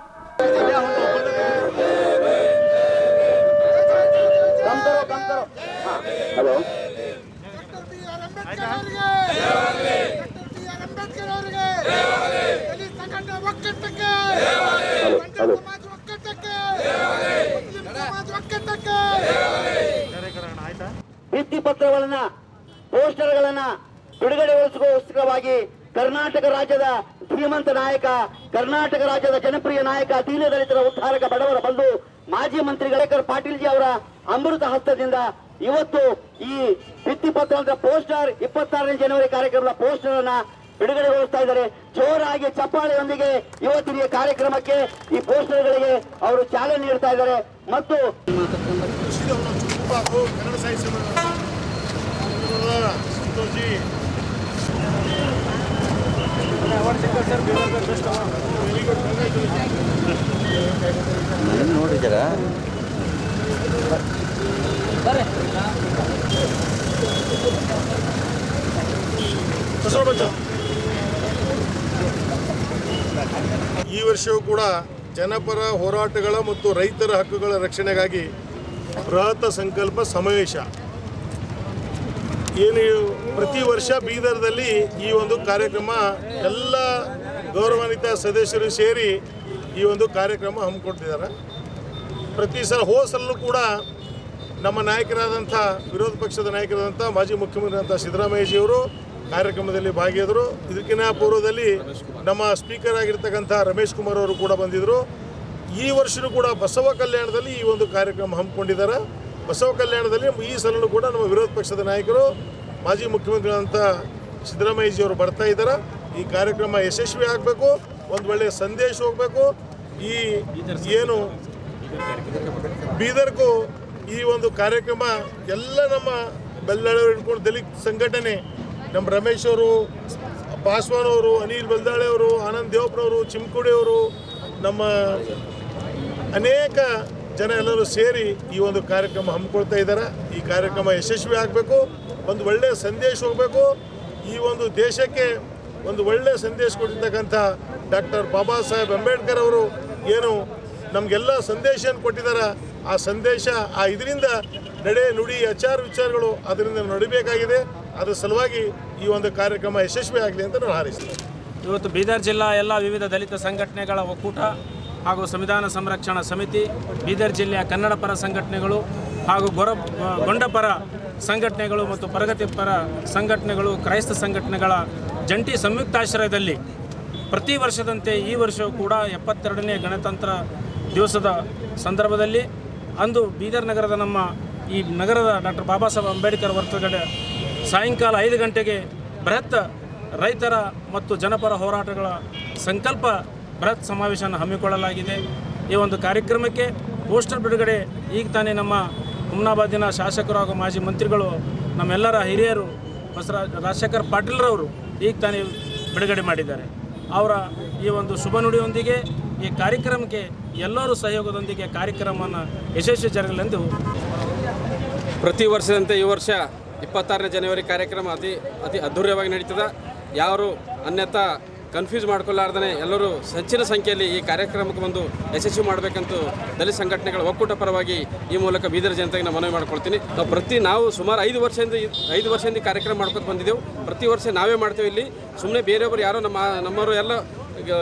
ಭಿತ್ತಿಪತ್ರಗಳನ್ನ, ಪೋಸ್ಟರ್ಗಳನ್ನ ಬಿಡುಗಡೆಗೊಳಿಸುವುದಕ್ಕೋಸ್ಕರವಾಗಿ ಕರ್ನಾಟಕ ರಾಜ್ಯದ ಶ್ರೀಮಂತ ನಾಯಕ, ಕರ್ನಾಟಕ ರಾಜ್ಯದ ಜನಪ್ರಿಯ ನಾಯಕ, ದೀನ ದಲಿತರ ಉದ್ಧಾರಕ, ಬಡವರ ಬಂಧು, ಮಾಜಿ ಮಂತ್ರಿ ಪಾಟೀಲ್ ಜಿ ಅವರ ಅಮೃತ ಹಸ್ತದಿಂದ ಇವತ್ತು ಈ ಭಿತ್ತಿಪತ್ರ ಪೋಸ್ಟರ್ 26ನೇ ಜನವರಿ ಕಾರ್ಯಕ್ರಮದ ಪೋಸ್ಟರ್ ಅನ್ನ ಬಿಡುಗಡೆಗೊಳಿಸ್ತಾ ಇದ್ದಾರೆ. ಜೋರಾಗಿ ಚಪ್ಪಾಳೆಯೊಂದಿಗೆ ಇವತ್ತಿನ ಈ ಕಾರ್ಯಕ್ರಮಕ್ಕೆ, ಈ ಪೋಸ್ಟರ್ಗಳಿಗೆ ಅವರು ಚಾಲನೆ ನೀಡ್ತಾ ಇದ್ದಾರೆ. ಮತ್ತು ಕನ್ನಡ ಸಾಹಿತ್ಯ ಸಂತೋಷಿ ನೋಡಿದ್ದೀರಾ? ಈ ವರ್ಷವೂ ಕೂಡ ಜನಪರ ಹೋರಾಟಗಳ ಮತ್ತು ರೈತರ ಹಕ್ಕುಗಳ ರಕ್ಷಣೆಗಾಗಿ ಬೃಹತ್ ಸಂಕಲ್ಪ ಸಮಾವೇಶ ಏನು ಪ್ರತಿ ವರ್ಷ ಬೀದರ್ದಲ್ಲಿ ಈ ಒಂದು ಕಾರ್ಯಕ್ರಮ ಎಲ್ಲ ಗೌರವಾನ್ವಿತ ಸದಸ್ಯರು ಸೇರಿ ಈ ಒಂದು ಕಾರ್ಯಕ್ರಮ ಹಮ್ಮಿಕೊಳ್ತಿದ್ದಾರೆ. ಪ್ರತಿ ಸಲ ಹೋದ ಸಲೂ ಕೂಡ ನಮ್ಮ ನಾಯಕರಾದಂಥ, ವಿರೋಧ ಪಕ್ಷದ ನಾಯಕರಾದಂಥ ಮಾಜಿ ಮುಖ್ಯಮಂತ್ರಿ ಅಂತ ಸಿದ್ದರಾಮಯ್ಯಜಿಯವರು ಕಾರ್ಯಕ್ರಮದಲ್ಲಿ ಭಾಗಿಯಾದರು. ಇದಕ್ಕಿಂತ ಪೂರ್ವದಲ್ಲಿ ನಮ್ಮ ಸ್ಪೀಕರ್ ಆಗಿರ್ತಕ್ಕಂಥ ರಮೇಶ್ ಕುಮಾರ್ ಅವರು ಕೂಡ ಬಂದಿದ್ದರು. ಈ ವರ್ಷವೂ ಕೂಡ ಬಸವ ಕಲ್ಯಾಣದಲ್ಲಿ ಈ ಒಂದು ಕಾರ್ಯಕ್ರಮ ಹಮ್ಮಿಕೊಂಡಿದ್ದಾರೆ. ಬಸವ ಕಲ್ಯಾಣದಲ್ಲಿ ಈ ಸಲೂ ಕೂಡ ನಮ್ಮ ವಿರೋಧ ಪಕ್ಷದ ನಾಯಕರು, ಮಾಜಿ ಮುಖ್ಯಮಂತ್ರಿಗಳಂತ ಸಿದ್ದರಾಮಯ್ಯಜಿಯವರು ಬರ್ತಾ ಇದ್ದಾರೆ. ಈ ಕಾರ್ಯಕ್ರಮ ಯಶಸ್ವಿ ಆಗಬೇಕು, ಒಂದು ಒಳ್ಳೆಯ ಸಂದೇಶ ಹೋಗಬೇಕು. ಈ ಏನು ಬೀದರ್ಗೂ ಈ ಒಂದು ಕಾರ್ಯಕ್ರಮ ಎಲ್ಲ ನಮ್ಮ ಬೆಲ್ದಾಳೆ ಹಿಡ್ಕೊಂಡು ದಲಿತ ಸಂಘಟನೆ, ನಮ್ಮ ರಮೇಶ್ ಅವರು, ಪಾಸ್ವಾನ್ ಅವರು, ಅನಿಲ್ ಬೆಲ್ದಾಳೆ ಅವರು, ಆನಂದ್ ದೇವಪ್ಪನವರು, ಚಿಮ್ಕೋಡಿ ಅವರು, ನಮ್ಮ ಅನೇಕ ಜನ ಎಲ್ಲರೂ ಸೇರಿ ಈ ಒಂದು ಕಾರ್ಯಕ್ರಮ ಹಮ್ಮಿಕೊಳ್ತಾ ಇದ್ದಾರೆ. ಈ ಕಾರ್ಯಕ್ರಮ ಯಶಸ್ವಿ ಆಗಬೇಕು, ಒಂದು ಒಳ್ಳೆಯ ಸಂದೇಶ ಹೋಗಬೇಕು. ಈ ಒಂದು ದೇಶಕ್ಕೆ ಒಂದು ಒಳ್ಳೆಯ ಸಂದೇಶ ಕೊಟ್ಟಿರ್ತಕ್ಕಂಥ ಡಾಕ್ಟರ್ ಬಾಬಾ ಸಾಹೇಬ್ ಅಂಬೇಡ್ಕರ್ ಅವರು ಏನು ನಮಗೆಲ್ಲ ಸಂದೇಶವನ್ನು ಕೊಟ್ಟಿದ್ದಾರೆ. ಆ ಸಂದೇಶ, ಇದರಿಂದ ನಡೆ ನುಡಿ ಆಚಾರ ವಿಚಾರಗಳು ಅದರಿಂದ ನಡಿಬೇಕಾಗಿದೆ. ಅದರ ಸಲುವಾಗಿ ಈ ಒಂದು ಕಾರ್ಯಕ್ರಮ ಯಶಸ್ವಿ ಆಗಲಿ ಅಂತ ನಾನು ಹಾರೈಸ್ತೀನಿ. ಇವತ್ತು ಬೀದರ್ ಜಿಲ್ಲಾ ಎಲ್ಲ ವಿವಿಧ ದಲಿತ ಸಂಘಟನೆಗಳ ಒಕ್ಕೂಟ ಹಾಗೂ ಸಂವಿಧಾನ ಸಂರಕ್ಷಣಾ ಸಮಿತಿ, ಬೀದರ್ ಜಿಲ್ಲೆಯ ಕನ್ನಡ ಪರ ಸಂಘಟನೆಗಳು ಹಾಗೂ ಗೊಂಡಪರ ಸಂಘಟನೆಗಳು ಮತ್ತು ಪ್ರಗತಿಪರ ಸಂಘಟನೆಗಳು, ಕ್ರೈಸ್ತ ಸಂಘಟನೆಗಳ ಜಂಟಿ ಸಂಯುಕ್ತಾಶ್ರಯದಲ್ಲಿ ಪ್ರತಿ ವರ್ಷದಂತೆ ಈ ವರ್ಷವೂ ಕೂಡ 72ನೇ ಗಣತಂತ್ರ ದಿವಸದ ಸಂದರ್ಭದಲ್ಲಿ ಅಂದು ಬೀದರ್ ನಗರದ ನಮ್ಮ ಈ ನಗರದ ಡಾಕ್ಟರ್ ಬಾಬಾ ಸಾಹೇಬ್ ಅಂಬೇಡ್ಕರ್ ವರ್ತಕಡೆ ಸಾಯಂಕಾಲ 5 ಗಂಟೆಗೆ ಬೃಹತ್ ರೈತರ ಮತ್ತು ಜನಪರ ಹೋರಾಟಗಳ ಸಂಕಲ್ಪ ಬೃಹತ್ ಸಮಾವೇಶವನ್ನು ಹಮ್ಮಿಕೊಳ್ಳಲಾಗಿದೆ. ಈ ಒಂದು ಕಾರ್ಯಕ್ರಮಕ್ಕೆ ಪೋಸ್ಟರ್ ಬಿಡುಗಡೆ ಈಗ ತಾನೇ ನಮ್ಮ ಹುಮ್ನಾಬಾದಿನ ಶಾಸಕರು ಹಾಗೂ ಮಾಜಿ ಮಂತ್ರಿಗಳು ನಮ್ಮೆಲ್ಲರ ಹಿರಿಯರು ರಾಜಶೇಖರ್ ಪಾಟೀಲ್ರವರು ಈಗ ತಾನೇ ಬಿಡುಗಡೆ ಮಾಡಿದ್ದಾರೆ. ಅವರ ಈ ಒಂದು ಶುಭ ನುಡಿಯೊಂದಿಗೆ ಈ ಕಾರ್ಯಕ್ರಮಕ್ಕೆ ಎಲ್ಲರೂ ಸಹಯೋಗದೊಂದಿಗೆ ಕಾರ್ಯಕ್ರಮವನ್ನು ಯಶಸ್ವಿ ಜರಗಲೆಂದು ಪ್ರತಿ ವರ್ಷದಂತೆ ಈ ವರ್ಷ 26ನೇ ಜನವರಿ ಕಾರ್ಯಕ್ರಮ ಅತಿ ಅದ್ಧೂರಿಯವಾಗಿ ನಡೀತದೆ. ಯಾರು ಅನ್ಯಥಾ ಕನ್ಫ್ಯೂಸ್ ಮಾಡ್ಕೊಳ್ಳಾರ್ದೇ ಎಲ್ಲರೂ ಹೆಚ್ಚಿನ ಸಂಖ್ಯೆಯಲ್ಲಿ ಈ ಕಾರ್ಯಕ್ರಮಕ್ಕೆ ಬಂದು ಯಶಸ್ವಿ ಮಾಡಬೇಕಂತೂ ದಲಿತ ಸಂಘಟನೆಗಳ ಒಕ್ಕೂಟ ಪರವಾಗಿ ಈ ಮೂಲಕ ಬೀದರ್ ಜನತೆಗೆ ನಾನು ಮನವಿ ಮಾಡ್ಕೊಳ್ತೀನಿ. ನಾವು ಸುಮಾರು 5 ವರ್ಷದಿಂದ ಕಾರ್ಯಕ್ರಮ ಮಾಡ್ಕೊಂಡು ಬಂದಿದ್ದೆವು. ಪ್ರತಿ ವರ್ಷ ನಾವೇ ಮಾಡ್ತೇವೆ. ಇಲ್ಲಿ ಸುಮ್ಮನೆ ಬೇರೆಯವರು ಯಾರೋ ನಮ್ಮವರು ಎಲ್ಲ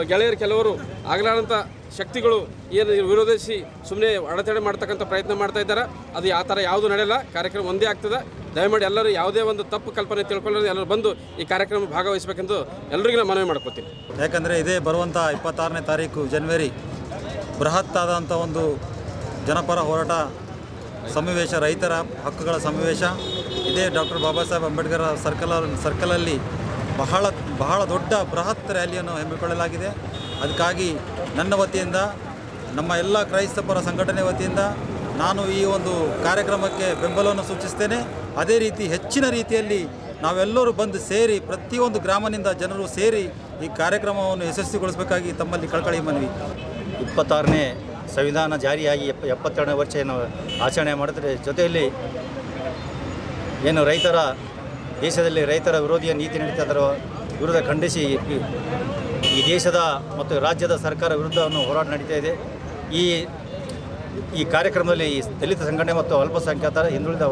ಗೆಳೆಯರು ಕೆಲವರು ಆಗಲಾರಂಥ ಶಕ್ತಿಗಳು ಏನು ವಿರೋಧಿಸಿ ಸುಮ್ಮನೆ ಅಡೆತಡೆ ಮಾಡ್ತಕ್ಕಂಥ ಪ್ರಯತ್ನ ಮಾಡ್ತಾ ಇದ್ದಾರೆ. ಅದು ಆ ಥರ ಯಾವುದೂ ನಡೆಯಲ್ಲ. ಕಾರ್ಯಕ್ರಮ ಒಂದೇ ಆಗ್ತದೆ. ದಯಮಾಡಿ ಎಲ್ಲರೂ ಯಾವುದೇ ಒಂದು ತಪ್ಪು ಕಲ್ಪನೆ ತಿಳ್ಕೊಳ್ಳೋದು ಎಲ್ಲರೂ ಬಂದು ಈ ಕಾರ್ಯಕ್ರಮ ಭಾಗವಹಿಸಬೇಕೆಂದು ಎಲ್ಲರಿಗೂ ನಾನು ಮನವಿ ಮಾಡ್ಕೊತೀನಿ. ಯಾಕಂದರೆ ಇದೇ ಬರುವಂಥ 26ನೇ ತಾರೀಕು ಜನವರಿ ಬೃಹತ್ತಾದಂಥ ಒಂದು ಜನಪರ ಹೋರಾಟ ಸಮಾವೇಶ, ರೈತರ ಹಕ್ಕುಗಳ ಸಮಾವೇಶ. ಇದೇ ಡಾಕ್ಟರ್ ಬಾಬಾ ಸಾಹೇಬ್ ಅಂಬೇಡ್ಕರ್ ಸರ್ಕಲಲ್ಲಿ ಬಹಳ ದೊಡ್ಡ ಬೃಹತ್ ರ್ಯಾಲಿಯನ್ನು ಹಮ್ಮಿಕೊಳ್ಳಲಾಗಿದೆ. ಅದಕ್ಕಾಗಿ ನನ್ನ ವತಿಯಿಂದ, ನಮ್ಮ ಎಲ್ಲ ಕ್ರೈಸ್ತ ಪರ ಸಂಘಟನೆ ವತಿಯಿಂದ ನಾನು ಈ ಒಂದು ಕಾರ್ಯಕ್ರಮಕ್ಕೆ ಬೆಂಬಲವನ್ನು ಸೂಚಿಸ್ತೇನೆ. ಅದೇ ರೀತಿ ಹೆಚ್ಚಿನ ರೀತಿಯಲ್ಲಿ ನಾವೆಲ್ಲರೂ ಬಂದು ಸೇರಿ, ಪ್ರತಿಯೊಂದು ಗ್ರಾಮದಿಂದ ಜನರು ಸೇರಿ ಈ ಕಾರ್ಯಕ್ರಮವನ್ನು ಯಶಸ್ವಿಗೊಳಿಸಬೇಕಾಗಿ ತಮ್ಮಲ್ಲಿ ಕಳಕಳಿ ಮನವಿ. 26ನೇ ಸಂವಿಧಾನ ಜಾರಿಯಾಗಿ 72ನೇ ವರ್ಷ ಏನು ಆಚರಣೆ ಮಾಡಿದ್ರೆ, ಜೊತೆಯಲ್ಲಿ ಏನು ದೇಶದಲ್ಲಿ ರೈತರ ವಿರೋಧಿಯ ನೀತಿ ನಡೀತಾ ಇದರ ವಿರುದ್ಧ ಖಂಡಿಸಿ ಈ ದೇಶದ ಮತ್ತು ರಾಜ್ಯದ ಸರ್ಕಾರ ವಿರುದ್ಧವನ್ನು ಹೋರಾಟ ನಡೀತಾ ಇದೆ. ಈ ಕಾರ್ಯಕ್ರಮದಲ್ಲಿ ದಲಿತ ಸಂಘಟನೆ ಮತ್ತು ಅಲ್ಪಸಂಖ್ಯಾತರ ಹಿಂದುಳಿದ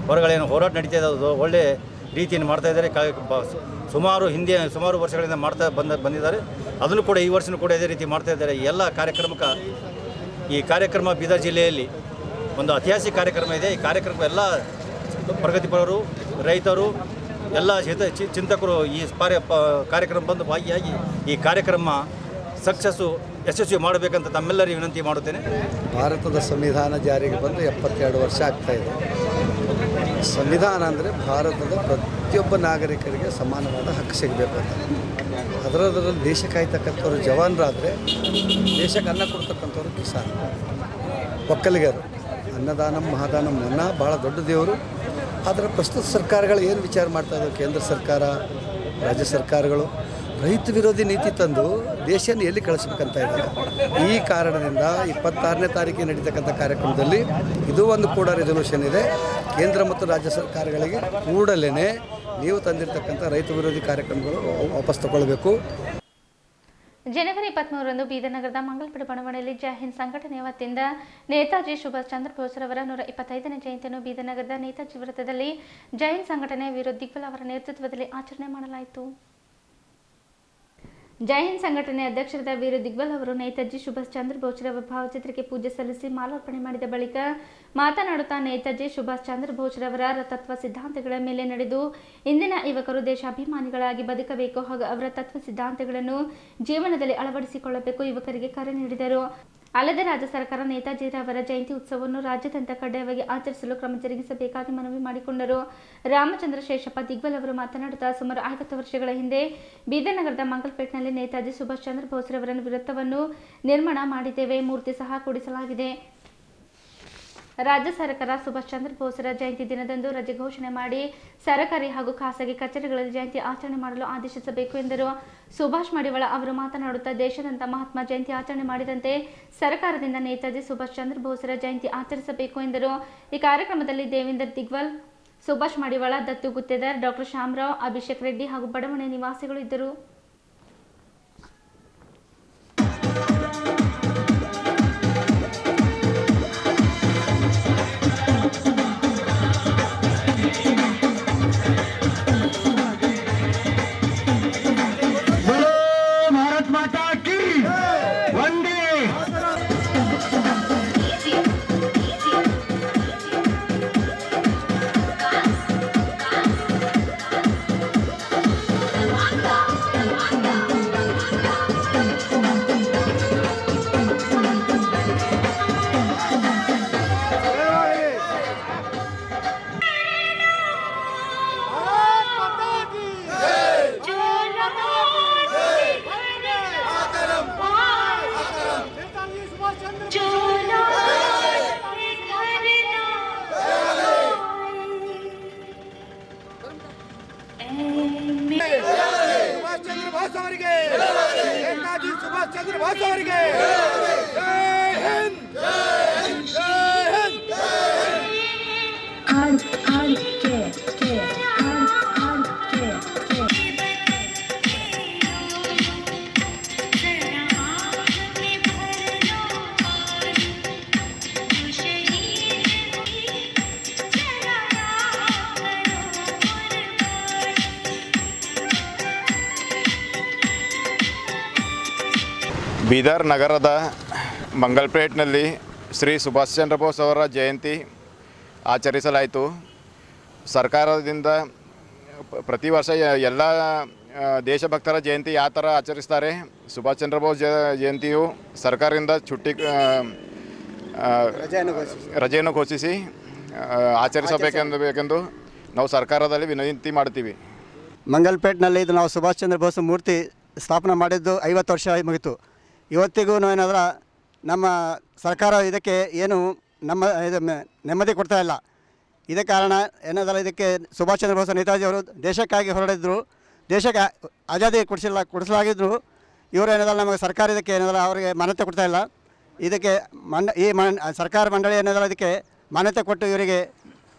ವರ್ಗಗಳೇನು ಹೋರಾಟ ನಡೀತಾ ಇದೆ, ಒಳ್ಳೆಯ ರೀತಿಯನ್ನು ಮಾಡ್ತಾಯಿದ್ದಾರೆ. ಸುಮಾರು ವರ್ಷಗಳಿಂದ ಬಂದಿದ್ದಾರೆ. ಅದನ್ನು ಕೂಡ ಈ ವರ್ಷವೂ ಕೂಡ ಇದೇ ರೀತಿ ಮಾಡ್ತಾಯಿದ್ದಾರೆ. ಎಲ್ಲ ಈ ಕಾರ್ಯಕ್ರಮ ಬೀದರ್ ಜಿಲ್ಲೆಯಲ್ಲಿ ಒಂದು ಐತಿಹಾಸಿಕ ಕಾರ್ಯಕ್ರಮ ಇದೆ. ಈ ಕಾರ್ಯಕ್ರಮ ಎಲ್ಲ ಪ್ರಗತಿಪರರು, ರೈತರು, ಎಲ್ಲ ಚಿಂತಕರು ಈ ಕಾರ್ಯಕ್ರಮ ಬಂದು ಭಾಗಿಯಾಗಿ ಈ ಕಾರ್ಯಕ್ರಮ ಯಶಸ್ವಿ ಮಾಡಬೇಕಂತ ತಮ್ಮೆಲ್ಲರಿಗೂ ವಿನಂತಿ ಮಾಡುತ್ತೇನೆ. ಭಾರತದ ಸಂವಿಧಾನ ಜಾರಿಗೆ ಬಂದು 72 ವರ್ಷ ಆಗ್ತಾಯಿದೆ. ಸಂವಿಧಾನ ಅಂದರೆ ಭಾರತದ ಪ್ರತಿಯೊಬ್ಬ ನಾಗರಿಕರಿಗೆ ಸಮಾನವಾದ ಹಕ್ಕು ಸಿಗಬೇಕು ಅಂತ. ಅದರಲ್ಲಿ ದೇಶ ಕಾಯ್ತಕ್ಕಂಥವ್ರು ಜವಾನರಾದರೆ, ದೇಶಕ್ಕೆ ಅನ್ನ ಕೊಡ್ತಕ್ಕಂಥವ್ರು ಕಿಸಾನ್, ಒಕ್ಕಲಿಗರು. ಅನ್ನದಾನಂ ಮಹಾದಾನಂ ಅನ್ನ ಭಾಳ ದೊಡ್ಡ ದೇವರು. ಆದರೆ ಪ್ರಸ್ತುತ ಸರ್ಕಾರಗಳು ಏನು ವಿಚಾರ ಮಾಡ್ತಾಯಿದ್ದಾವೆ, ಕೇಂದ್ರ ಸರ್ಕಾರ, ರಾಜ್ಯ ಸರ್ಕಾರಗಳು ರೈತ ವಿರೋಧಿ ನೀತಿ ತಂದು ದೇಶನ ಎಲ್ಲಿ ಕಳಿಸ್ಬೇಕಂತ ಇದ್ದಾರೆ. ಈ ಕಾರಣದಿಂದ 26ನೇ ತಾರೀಕಿಗೆ ನಡೀತಕ್ಕಂಥ ಕಾರ್ಯಕ್ರಮದಲ್ಲಿ ಇದು ಒಂದು ಕೂಡ ರೆಸಲ್ಯೂಷನ್ ಇದೆ. ಕೇಂದ್ರ ಮತ್ತು ರಾಜ್ಯ ಸರ್ಕಾರಗಳಿಗೆ ಕೂಡಲೇ ನೀವು ತಂದಿರತಕ್ಕಂಥ ರೈತ ವಿರೋಧಿ ಕಾರ್ಯಕ್ರಮಗಳು ವಾಪಸ್ ತಗೊಳ್ಬೇಕು. ಜನವರಿ 23ರಂದು ಬೀದರ್ ನಗರದ ಮಂಗಲ್ಪೇಟೆ ಬಡಾವಣೆಯಲ್ಲಿ ಜೈ ಹಿಂದ್ ಸಂಘಟನೆಯ ವತಿಯಿಂದ ನೇತಾಜಿ ಸುಭಾಷ್ ಚಂದ್ರ ಬೋಸ್ ರವರ 125ನೇ ಜಯಂತಿಯನ್ನು ಬೀದರ್ ನಗರದ ನೇತಾಜಿ ವೃತ್ತದಲ್ಲಿ ಜೈ ಹಿಂದ್ ಸಂಘಟನೆಯ ವಿರೋಧ ದಿಗ್ವಲ್ ಅವರ ನೇತೃತ್ವದಲ್ಲಿ ಆಚರಣೆ ಮಾಡಲಾಯಿತು. ಜೈ ಹಿಂದ್ ಸಂಘಟನೆ ಅಧ್ಯಕ್ಷರಾದ ವೀರ ದಿಗ್ವಲ್ ಅವರು ನೇತಾಜಿ ಸುಭಾಷ್ ಚಂದ್ರ ಬೋಸ್ ರವರ ಭಾವಚಿತ್ರಕ್ಕೆ ಪೂಜೆ ಸಲ್ಲಿಸಿ ಮಾಲಾರ್ಪಣೆ ಮಾಡಿದ ಬಳಿಕ ಮಾತನಾಡುತ್ತಾ, ನೇತಾಜಿ ಸುಭಾಷ್ ಚಂದ್ರ ಬೋಸ್ ರವರ ತತ್ವ ಸಿದ್ಧಾಂತಗಳ ಮೇಲೆ ನಡೆದು ಇಂದಿನ ಯುವಕರು ದೇಶಾಭಿಮಾನಿಗಳಾಗಿ ಬದುಕಬೇಕು ಹಾಗೂ ಅವರ ತತ್ವ ಸಿದ್ಧಾಂತಗಳನ್ನು ಜೀವನದಲ್ಲಿ ಅಳವಡಿಸಿಕೊಳ್ಳಬೇಕು ಯುವಕರಿಗೆ ಕರೆ ನೀಡಿದರು. ಅಲ್ಲದೆ ರಾಜ್ಯ ಸರ್ಕಾರ ನೇತಾಜಿರವರ ಜಯಂತಿ ಉತ್ಸವವನ್ನು ರಾಜ್ಯಾದ್ಯಂತ ಕಡ್ಡಾಯವಾಗಿ ಆಚರಿಸಲು ಕ್ರಮ ಜರುಗಿಸಬೇಕಾಗಿ ಮನವಿ ಮಾಡಿಕೊಂಡರು. ರಾಮಚಂದ್ರ ಶೇಷಪ್ಪ ದಿಗ್ವಲ್ ಅವರು ಮಾತನಾಡುತ್ತಾ, ಸುಮಾರು 50 ವರ್ಷಗಳ ಹಿಂದೆ ಬೀದರ್ ನಗರದ ಮಂಗಲ್ಪೇಟ್ನಲ್ಲಿ ನೇತಾಜಿ ಸುಭಾಷ್ ಚಂದ್ರ ಬೋಸ್ ರವರ ವೃತ್ತವನ್ನು ನಿರ್ಮಾಣ ಮಾಡಿದ್ದೇವೆ. ಮೂರ್ತಿ ಸಹ ಕೂಡಿಸಲಾಗಿದೆ. ರಾಜ್ಯ ಸರ್ಕಾರ ಸುಭಾಷ್ ಚಂದ್ರ ಬೋಸ್ರ ಜಯಂತಿ ದಿನದಂದು ರಜೆ ಘೋಷಣೆ ಮಾಡಿ ಸರ್ಕಾರಿ ಹಾಗೂ ಖಾಸಗಿ ಕಚೇರಿಗಳಲ್ಲಿ ಜಯಂತಿ ಆಚರಣೆ ಮಾಡಲು ಆದೇಶಿಸಬೇಕು ಎಂದರು. ಸುಭಾಷ್ ಮಡಿವಾಳ ಅವರು ಮಾತನಾಡುತ್ತಾ, ದೇಶಾದ್ಯಂತ ಮಹಾತ್ಮ ಜಯಂತಿ ಆಚರಣೆ ಮಾಡಿದಂತೆ ಸರ್ಕಾರದಿಂದ ನೇತಾಜಿ ಸುಭಾಷ್ ಚಂದ್ರ ಬೋಸ್ರ ಜಯಂತಿ ಆಚರಿಸಬೇಕು ಎಂದರು. ಈ ಕಾರ್ಯಕ್ರಮದಲ್ಲಿ ದೇವೇಂದರ್ ದಿಗ್ವಲ್, ಸುಭಾಷ್ ಮಡಿವಾಳ, ದತ್ತು ಗುತ್ತೇದಾರ್, ಡಾಕ್ಟರ್ ಶ್ಯಾಮರಾವ್, ಅಭಿಷೇಕ್ ರೆಡ್ಡಿ ಹಾಗೂ ಬಡಾವಣೆ ನಿವಾಸಿಗಳು ಇದ್ದರು. ಬೀದರ್ ನಗರದ ಮಂಗಲ್ಪೇಟ್ನಲ್ಲಿ ಶ್ರೀ ಸುಭಾಷ್ ಚಂದ್ರ ಬೋಸ್ ಅವರ ಜಯಂತಿ ಆಚರಿಸಲಾಯಿತು. ಸರ್ಕಾರದಿಂದ ಪ್ರತಿ ವರ್ಷ ಎಲ್ಲ ದೇಶಭಕ್ತರ ಜಯಂತಿ ಯಾವ ಥರ ಆಚರಿಸ್ತಾರೆ, ಸುಭಾಷ್ ಚಂದ್ರ ಬೋಸ್ ಜಯಂತಿಯು ಸರ್ಕಾರದಿಂದ ರಜೆಯನ್ನು ಘೋಷಿಸಿ ಆಚರಿಸಬೇಕೆಂದು ನಾವು ಸರ್ಕಾರದಲ್ಲಿ ವಿನಂತಿ ಮಾಡ್ತೀವಿ. ಮಂಗಲ್ಪೇಟ್ನಲ್ಲಿ ಇದು ನಾವು ಸುಭಾಷ್ ಚಂದ್ರ ಬೋಸ್ ಮೂರ್ತಿ ಸ್ಥಾಪನೆ ಮಾಡಿದ್ದು 50 ವರ್ಷ ಮುಗಿತು. ಇವತ್ತಿಗೂ ಏನಾದ್ರೆ ನಮ್ಮ ಸರ್ಕಾರ ಇದಕ್ಕೆ ಏನು ನೆಮ್ಮದಿ ಕೊಡ್ತಾ ಇಲ್ಲ. ಇದೇ ಕಾರಣ ಏನಾದ್ರೆ ಇದಕ್ಕೆ ಸುಭಾಷ್ ಚಂದ್ರ ಬೋಸ್ ನೇತಾಜಿ ಅವರು ದೇಶಕ್ಕಾಗಿ ಹೊರಡಿದ್ರು, ದೇಶಕ್ಕೆ ಆಜಾದಿ ಕೊಡಿಸಲಾಗಿದ್ರು. ಇವರು ಏನಾದ್ರೆ ನಮಗೆ ಸರ್ಕಾರ ಇದಕ್ಕೆ ಏನಾದ್ರೆ ಅವರಿಗೆ ಮಾನ್ಯತೆ ಕೊಡ್ತಾ ಇಲ್ಲ. ಇದಕ್ಕೆ ಸರ್ಕಾರ ಮಂಡಳಿ ಏನಾದ್ರೆ ಇದಕ್ಕೆ ಮಾನ್ಯತೆ ಕೊಟ್ಟು ಇವರಿಗೆ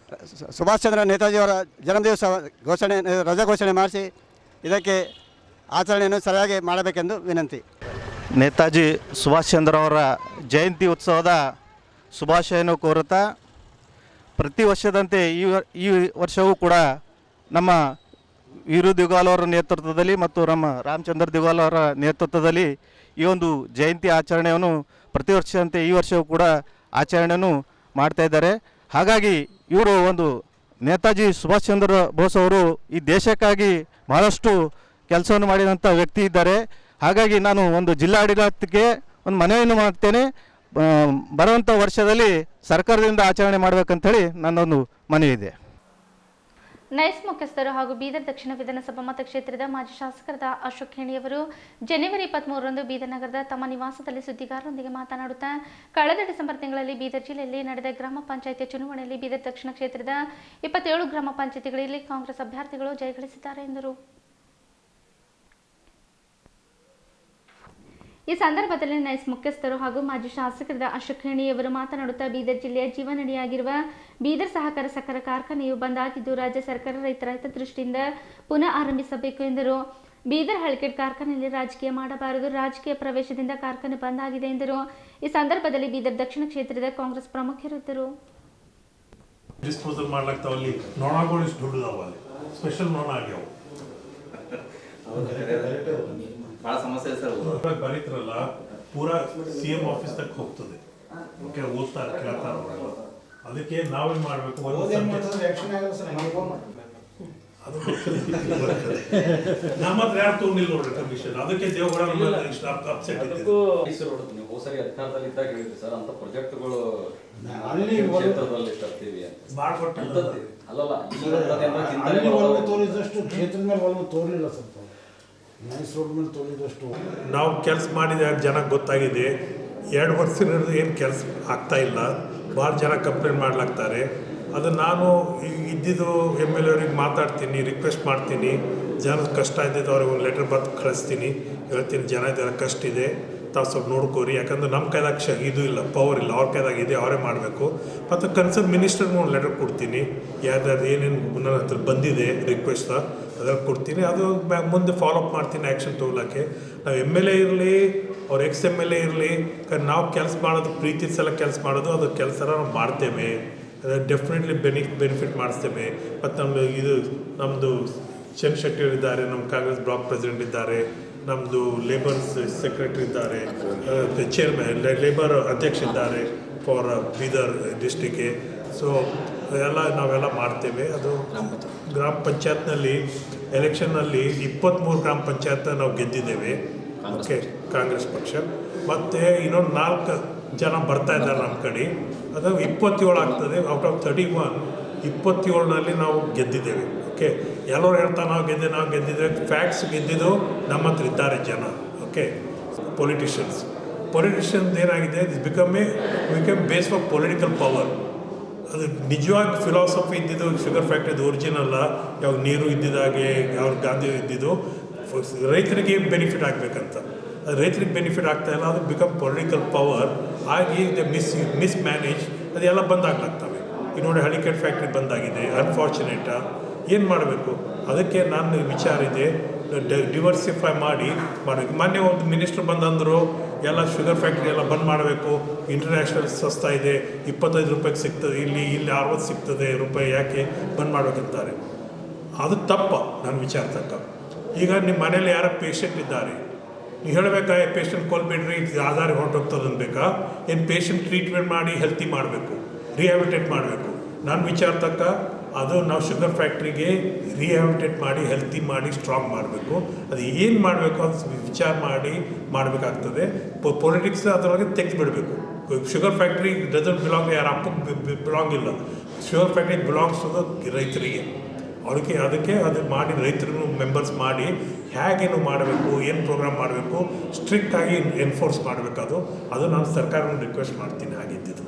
ಸುಭಾಷ್ ಚಂದ್ರ ನೇತಾಜಿಯವರ ಜನ್ಮದಿವಸ ರಜಾ ಘೋಷಣೆ ಮಾಡಿಸಿ ಇದಕ್ಕೆ ಆಚರಣೆಯನ್ನು ಸರಿಯಾಗಿ ಮಾಡಬೇಕೆಂದು ವಿನಂತಿ. ನೇತಾಜಿ ಸುಭಾಷ್ ಚಂದ್ರ ಅವರ ಜಯಂತಿ ಉತ್ಸವದ ಶುಭಾಶಯನ್ನು ಕೋರುತ್ತಾ, ಪ್ರತಿ ವರ್ಷದಂತೆ ಈ ವರ್ಷವೂ ಕೂಡ ನಮ್ಮ ವೀರು ದಿಗಾಲ್ ಅವರ ನೇತೃತ್ವದಲ್ಲಿ ಮತ್ತು ನಮ್ಮ ರಾಮಚಂದ್ರ ದಿಗಾಲ್ ಅವರ ನೇತೃತ್ವದಲ್ಲಿ ಈ ಒಂದು ಜಯಂತಿ ಆಚರಣೆಯನ್ನು ಪ್ರತಿ ವರ್ಷದಂತೆ ಈ ವರ್ಷವೂ ಕೂಡ ಆಚರಣೆಯನ್ನು ಮಾಡ್ತಾಯಿದ್ದಾರೆ. ಹಾಗಾಗಿ ಇವರು ಒಂದು ನೇತಾಜಿ ಸುಭಾಷ್ ಚಂದ್ರ ಬೋಸ್ ಅವರು ಈ ದೇಶಕ್ಕಾಗಿ ಬಹಳಷ್ಟು ಕೆಲಸವನ್ನು ಮಾಡಿದಂಥ ವ್ಯಕ್ತಿ ಇದ್ದಾರೆ. ಹಾಗಾಗಿ ನಾನು ಒಂದು ಜಿಲ್ಲಾಡಳಿತಕ್ಕೆ ಒಂದು ಮನವಿಯನ್ನು ಮಾಡ್ತೇನೆ, ಬರುವಂಥ ವರ್ಷದಲ್ಲಿ ಸರ್ಕಾರದಿಂದ ಆಚರಣೆ ಮಾಡಬೇಕಂತೇಳಿ ನನ್ನೊಂದು ಮನವಿ ಇದೆ. ನೈಸ್ ಮುಖ್ಯಸ್ಥರು ಹಾಗೂ ಬೀದರ್ ದಕ್ಷಿಣ ವಿಧಾನಸಭಾ ಮತಕ್ಷೇತ್ರದ ಮಾಜಿ ಶಾಸಕರಾದ ಅಶೋಕ್ ಖೇಣಿಯವರು ಜನವರಿ 23ರಂದು ಬೀದರ್ ನಗರದ ತಮ್ಮ ನಿವಾಸದಲ್ಲಿ ಸುದ್ದಿಗಾರರೊಂದಿಗೆ ಮಾತನಾಡುತ್ತಾ, ಕಳೆದ ಡಿಸೆಂಬರ್ ತಿಂಗಳಲ್ಲಿ ಬೀದರ್ ಜಿಲ್ಲೆಯಲ್ಲಿ ನಡೆದ ಗ್ರಾಮ ಪಂಚಾಯಿತಿ ಚುನಾವಣೆಯಲ್ಲಿ ಬೀದರ್ ದಕ್ಷಿಣ ಕ್ಷೇತ್ರದ 27 ಗ್ರಾಮ ಪಂಚಾಯಿತಿಗಳಲ್ಲಿ ಕಾಂಗ್ರೆಸ್ ಅಭ್ಯರ್ಥಿಗಳು ಜಯಗಳಿಸಿದ್ದಾರೆ ಎಂದರು. ಈ ಸಂದರ್ಭದಲ್ಲಿ ನೈಸ್ ಮುಖ್ಯಸ್ಥರು ಹಾಗೂ ಮಾಜಿ ಶಾಸಕರಾದ ಅಶೋಕ್ ಖೇಣಿಯವರು ಮಾತನಾಡುತ್ತಾ, ಬೀದರ್ ಜಿಲ್ಲೆಯ ಜೀವನಡಿಯಾಗಿರುವ ಬೀದರ್ ಸಹಕಾರ ಸಕ್ಕರೆ ಕಾರ್ಖಾನೆಯು ಬಂದಾಗಿದ್ದು ರಾಜ್ಯ ಸರ್ಕಾರ ರೈತರ ಹಿತದೃಷ್ಟಿಯಿಂದ ಪುನಃ ಆರಂಭಿಸಬೇಕು ಎಂದರು. ಬೀದರ್ ಹಳ್ಕೆಡ್ ಕಾರ್ಖಾನೆಯಲ್ಲಿ ರಾಜಕೀಯ ಮಾಡಬಾರದು, ರಾಜಕೀಯ ಪ್ರವೇಶದಿಂದ ಕಾರ್ಖಾನೆ ಬಂದಾಗಿದೆ ಎಂದರು. ಈ ಸಂದರ್ಭದಲ್ಲಿ ಬೀದರ್ ದಕ್ಷಿಣ ಕ್ಷೇತ್ರದ ಕಾಂಗ್ರೆಸ್ ಪ್ರಮುಖರಿದ್ದರು. ಡಿಸ್ಪೋಸಲ್ ಮಾಡ್ಲಾಗ್ತಾವಲ್ಲಿ ನೊಣಗಳು ಇಷ್ಟು ದೊಡ್ಡದಾವಲ್ಲಿ ಸ್ಪೆಷಲ್ ನೊಣ ಆಗ್ಯಾವ ಭಾಳ ಸಮಸ್ಯೆ ಸರ್. ಬರೀತಾರಲ್ಲ ಪೂರಾ CM ಆಫೀಸ್ ತಕ್ಕ ಹೋಗ್ತದೆ. ಓಕೆ, ಓದ್ತಾರೆ ಕೇಳ್ತಾರೆ ಅವರೆಲ್ಲ. ಅದಕ್ಕೆ ನಾವೇನ್ ಮಾಡ್ಬೇಕು, ನಮ್ಮ ಹತ್ರ ಯಾರು ತಗೊಂಡಿಲ್ಲ ನೋಡ್ರಿ ಕಮಿಷನ್. ಅದಕ್ಕೆ ದೇವಗೌಡ ಇಷ್ಟು ಅಪ್ಸೆಟ್ ಹೋಸರಿ ಅಧಿಕಾರದಲ್ಲಿ ಇದ್ದಾಗ ಹೇಳಿದ್ರಿ ಸರ್, ಅಂತ ಪ್ರಾಜೆಕ್ಟ್ಗಳು ತೋರಿಲ್ಲ ಸ್ವಲ್ಪ ನಾವು ಕೆಲಸ ಮಾಡಿದ ಜನಕ್ಕೆ ಗೊತ್ತಾಗಿದೆ. 2 ವರ್ಷದಿಂದ ಏನು ಕೆಲಸ ಆಗ್ತಾ ಇಲ್ಲ, ಭಾಳ ಜನ ಕಂಪ್ಲೇಂಟ್ ಮಾಡ್ಲಾಗ್ತಾರೆ. ಅದು ನಾನು ಇದ್ದಿದ್ದು MLA ಅವ್ರಿಗೆ ಮಾತಾಡ್ತೀನಿ, ರಿಕ್ವೆಸ್ಟ್ ಮಾಡ್ತೀನಿ. ಜನದ ಕಷ್ಟ ಇದ್ದಿದ್ದು ಅವ್ರಿಗೆ ಒಂದು ಲೆಟರ್ ಬರ್ದು ಕಳಿಸ್ತೀನಿ, ಹೇಳ್ತೀನಿ ಜನ ಇದೆಲ್ಲ ಕಷ್ಟ ಇದೆ, ತಾವು ಸ್ವಲ್ಪ ನೋಡ್ಕೋರಿ. ಯಾಕಂದ್ರೆ ನಮ್ಮ ಕೈದಾಗ ಇದು ಇಲ್ಲ, ಪವರ್ ಇಲ್ಲ, ಅವ್ರ ಕೈದಾಗ ಇದೆ, ಅವರೇ ಮಾಡಬೇಕು. ಮತ್ತು ಕನ್ಸರ್ನ್ ಮಿನಿಸ್ಟರ್ಗೆ ಒಂದು ಲೆಟರ್ ಕೊಡ್ತೀನಿ, ಯಾವ್ದಾದ್ರು ಏನೇನು ನನ್ನ ಹತ್ರ ಬಂದಿದೆ ರಿಕ್ವೆಸ್ಟ್ ಅದನ್ನು ಕೊಡ್ತೀನಿ. ಅದು ಮುಂದೆ ಫಾಲೋಅಪ್ ಮಾಡ್ತೀನಿ ಆ್ಯಕ್ಷನ್ ತೊಗೊಳಕ್ಕೆ. ನಾವು MLA ಇರಲಿ, ಅವ್ರ ex-MLA ಇರಲಿ, ನಾವು ಕೆಲಸ ಮಾಡೋದು ಪ್ರೀತಿ ಸಲ ಕೆಲಸ ಮಾಡೋದು, ಅದು ಕೆಲಸ ನಾವು ಮಾಡ್ತೇವೆ, ಡೆಫಿನೆಟ್ಲಿ ಬೆನಿಫಿಟ್ ಮಾಡಿಸ್ತೇವೆ. ಮತ್ತು ನಮ್ಮದು ಚಂದ್ ಶೆಟ್ಟಿ ಇದ್ದಾರೆ, ನಮ್ಮ ಕಾಂಗ್ರೆಸ್ ಬ್ಲಾಕ್ ಪ್ರೆಸಿಡೆಂಟ್ ಇದ್ದಾರೆ, ನಮ್ಮದು ಲೇಬರ್ ಸೆಕ್ರೆಟರಿ ಇದ್ದಾರೆ, ಚೇರ್ಮನ್ ಲೇಬರ್ ಅಧ್ಯಕ್ಷ ಇದ್ದಾರೆ ಫಾರ್ ಬೀದರ್ ಡಿಸ್ಟಿಕ್ಗೆ. ಸೊ ನಾವೆಲ್ಲ ಮಾಡ್ತೇವೆ. ಅದು ಗ್ರಾಮ ಪಂಚಾಯತ್ನಲ್ಲಿ ಎಲೆಕ್ಷನ್ನಲ್ಲಿ 23 ಗ್ರಾಮ ಪಂಚಾಯತ್ ನಾವು ಗೆದ್ದಿದ್ದೇವೆ, ಓಕೆ, ಕಾಂಗ್ರೆಸ್ ಪಕ್ಷ. ಮತ್ತು ಇನ್ನೊಂದು 4 ಜನ ಬರ್ತಾ ಇದ್ದಾರೆ ನಮ್ಮ ಕಡೆ. ಅದು 27 ಆಗ್ತದೆ. ಔಟ್ ಆಫ್ 31 27ನಲ್ಲಿ ನಾವು ಗೆದ್ದಿದ್ದೇವೆ. ಓಕೆ, ಎಲ್ಲರೂ ಹೇಳ್ತಾರೆ ನಾವು ಗೆದ್ದಿದ್ದೇವೆ. ಫ್ಯಾಕ್ಟ್ಸ್ ಗೆದ್ದಿದ್ದು ನಮ್ಮ ಹತ್ರ ಇದ್ದಾರೆ ಜನ. ಓಕೆ, ಪೊಲಿಟಿಷಿಯನ್ಸ್ ಏನಾಗಿದೆ, it's become base for political power. ಅದು ನಿಜವಾಗಿ ಫಿಲಾಸಫಿ ಇದ್ದಿದ್ದು ಶುಗರ್ ಫ್ಯಾಕ್ಟ್ರಿದು ಒರಿಜಿನಲ್ಲ. ಯಾವಾಗ ನೀರು ಇದ್ದಿದ್ದಾಗೆ ಅವ್ರು ಗಾಂಧಿ ಇದ್ದಿದ್ದು ರೈತರಿಗೆ ಬೆನಿಫಿಟ್ ಆಗಬೇಕಂತ. ಅದು ರೈತರಿಗೆ ಬೆನಿಫಿಟ್ ಆಗ್ತಾಯಿಲ್ಲ, ಅದು ಬಿಕಮ್ ಪೊಲಿಟಿಕಲ್ ಪವರ್ ಆಗಿ ಮಿಸ್ ಮ್ಯಾನೇಜ್ ಅದೆಲ್ಲ ಬಂದಾಗ್ಲಾಗ್ತವೆ. ಈಗ ನೋಡಿ ಹಳಿಕೆಟ್ ಫ್ಯಾಕ್ಟ್ರಿ ಬಂದಾಗಿದೆ, ಅನ್ಫಾರ್ಚುನೇಟಾ, ಏನು ಮಾಡಬೇಕು? ಅದಕ್ಕೆ ನಾನು ವಿಚಾರ ಇದೆ, ಡಿವರ್ಸಿಫೈ ಮಾಡಬೇಕು. ಮೊನ್ನೆ ಒಂದು ಮಿನಿಸ್ಟ್ರ್ ಬಂದಂದರು ಎಲ್ಲ ಶುಗರ್ ಫ್ಯಾಕ್ಟ್ರಿ ಎಲ್ಲ ಬಂದ್ ಮಾಡಬೇಕು, ಇಂಟರ್ನ್ಯಾಷನಲ್ ಸಸ್ತಾ ಇದೆ, 25 ರೂಪಾಯಿಗೆ ಸಿಗ್ತದೆ, ಇಲ್ಲಿ 60 ಸಿಗ್ತದೆ ರೂಪಾಯಿ, ಯಾಕೆ ಬಂದ್ ಮಾಡಬೇಕಂತಾರೆ. ಅದು ತಪ್ಪ ನನ್ನ ವಿಚಾರ ತಕ್ಕ. ಈಗ ನಿಮ್ಮ ಮನೇಲಿ ಯಾರೋ ಪೇಷಂಟ್ ಇದ್ದಾರೆ, ನೀವು ಹೇಳಬೇಕಾ ಪೇಷಂಟ್ ಕೊಲ್ಬೇಡ್ರಿ ಆಧಾರ ಹೊರಟೋಗ್ತದೆ ಅನ್ಬೇಕಾ? ಏನು ಪೇಷಂಟ್ ಟ್ರೀಟ್ಮೆಂಟ್ ಮಾಡಿ ಹೆಲ್ತಿ ಮಾಡಬೇಕು, ರಿಹ್ಯಾಬಿಲಿಟೇಟ್ ಮಾಡಬೇಕು. ನನ್ನ ವಿಚಾರ ತಕ್ಕ ಅದು ನಾವು ಶುಗರ್ ಫ್ಯಾಕ್ಟ್ರಿಗೆ ರಿಹ್ಯಾಬಿಲಿಟೇಟ್ ಮಾಡಿ ಹೆಲ್ತಿ ಮಾಡಿ ಸ್ಟ್ರಾಂಗ್ ಮಾಡಬೇಕು. ಅದು ಏನು ಮಾಡಬೇಕು ಅಂತ ವಿಚಾರ ಮಾಡಿ ಮಾಡಬೇಕಾಗ್ತದೆ. ಪೊಲಿಟಿಕ್ಸ್ ಅದರೊಳಗೆ ತೆಗೆದುಬಿಡಬೇಕು. ಶುಗರ್ ಫ್ಯಾಕ್ಟ್ರಿ ಡಸಂಟ್ ಬಿಲಾಂಗ್, ಯಾರ ಅಪ್ಪಕ್ಕೆ ಬಿಲಾಂಗ್ ಇಲ್ಲ. ಶುಗರ್ ಫ್ಯಾಕ್ಟ್ರಿ ಬಿಲಾಂಗ್ಸ್ ಟು ರೈತರಿಗೆ. ಅದಕ್ಕೆ ಅದು ಮಾಡಿ ರೈತರನ್ನು ಮೆಂಬರ್ಸ್ ಮಾಡಿ ಹೇಗೇನು ಮಾಡಬೇಕು, ಏನು ಪ್ರೋಗ್ರಾಮ್ ಮಾಡಬೇಕು, ಸ್ಟ್ರಿಕ್ಟಾಗಿ ಎನ್ಫೋರ್ಸ್ ಮಾಡಬೇಕು. ಅದು ನಾನು ಸರ್ಕಾರವನ್ನು ರಿಕ್ವೆಸ್ಟ್ ಮಾಡ್ತೀನಿ ಆಗಿದ್ದು.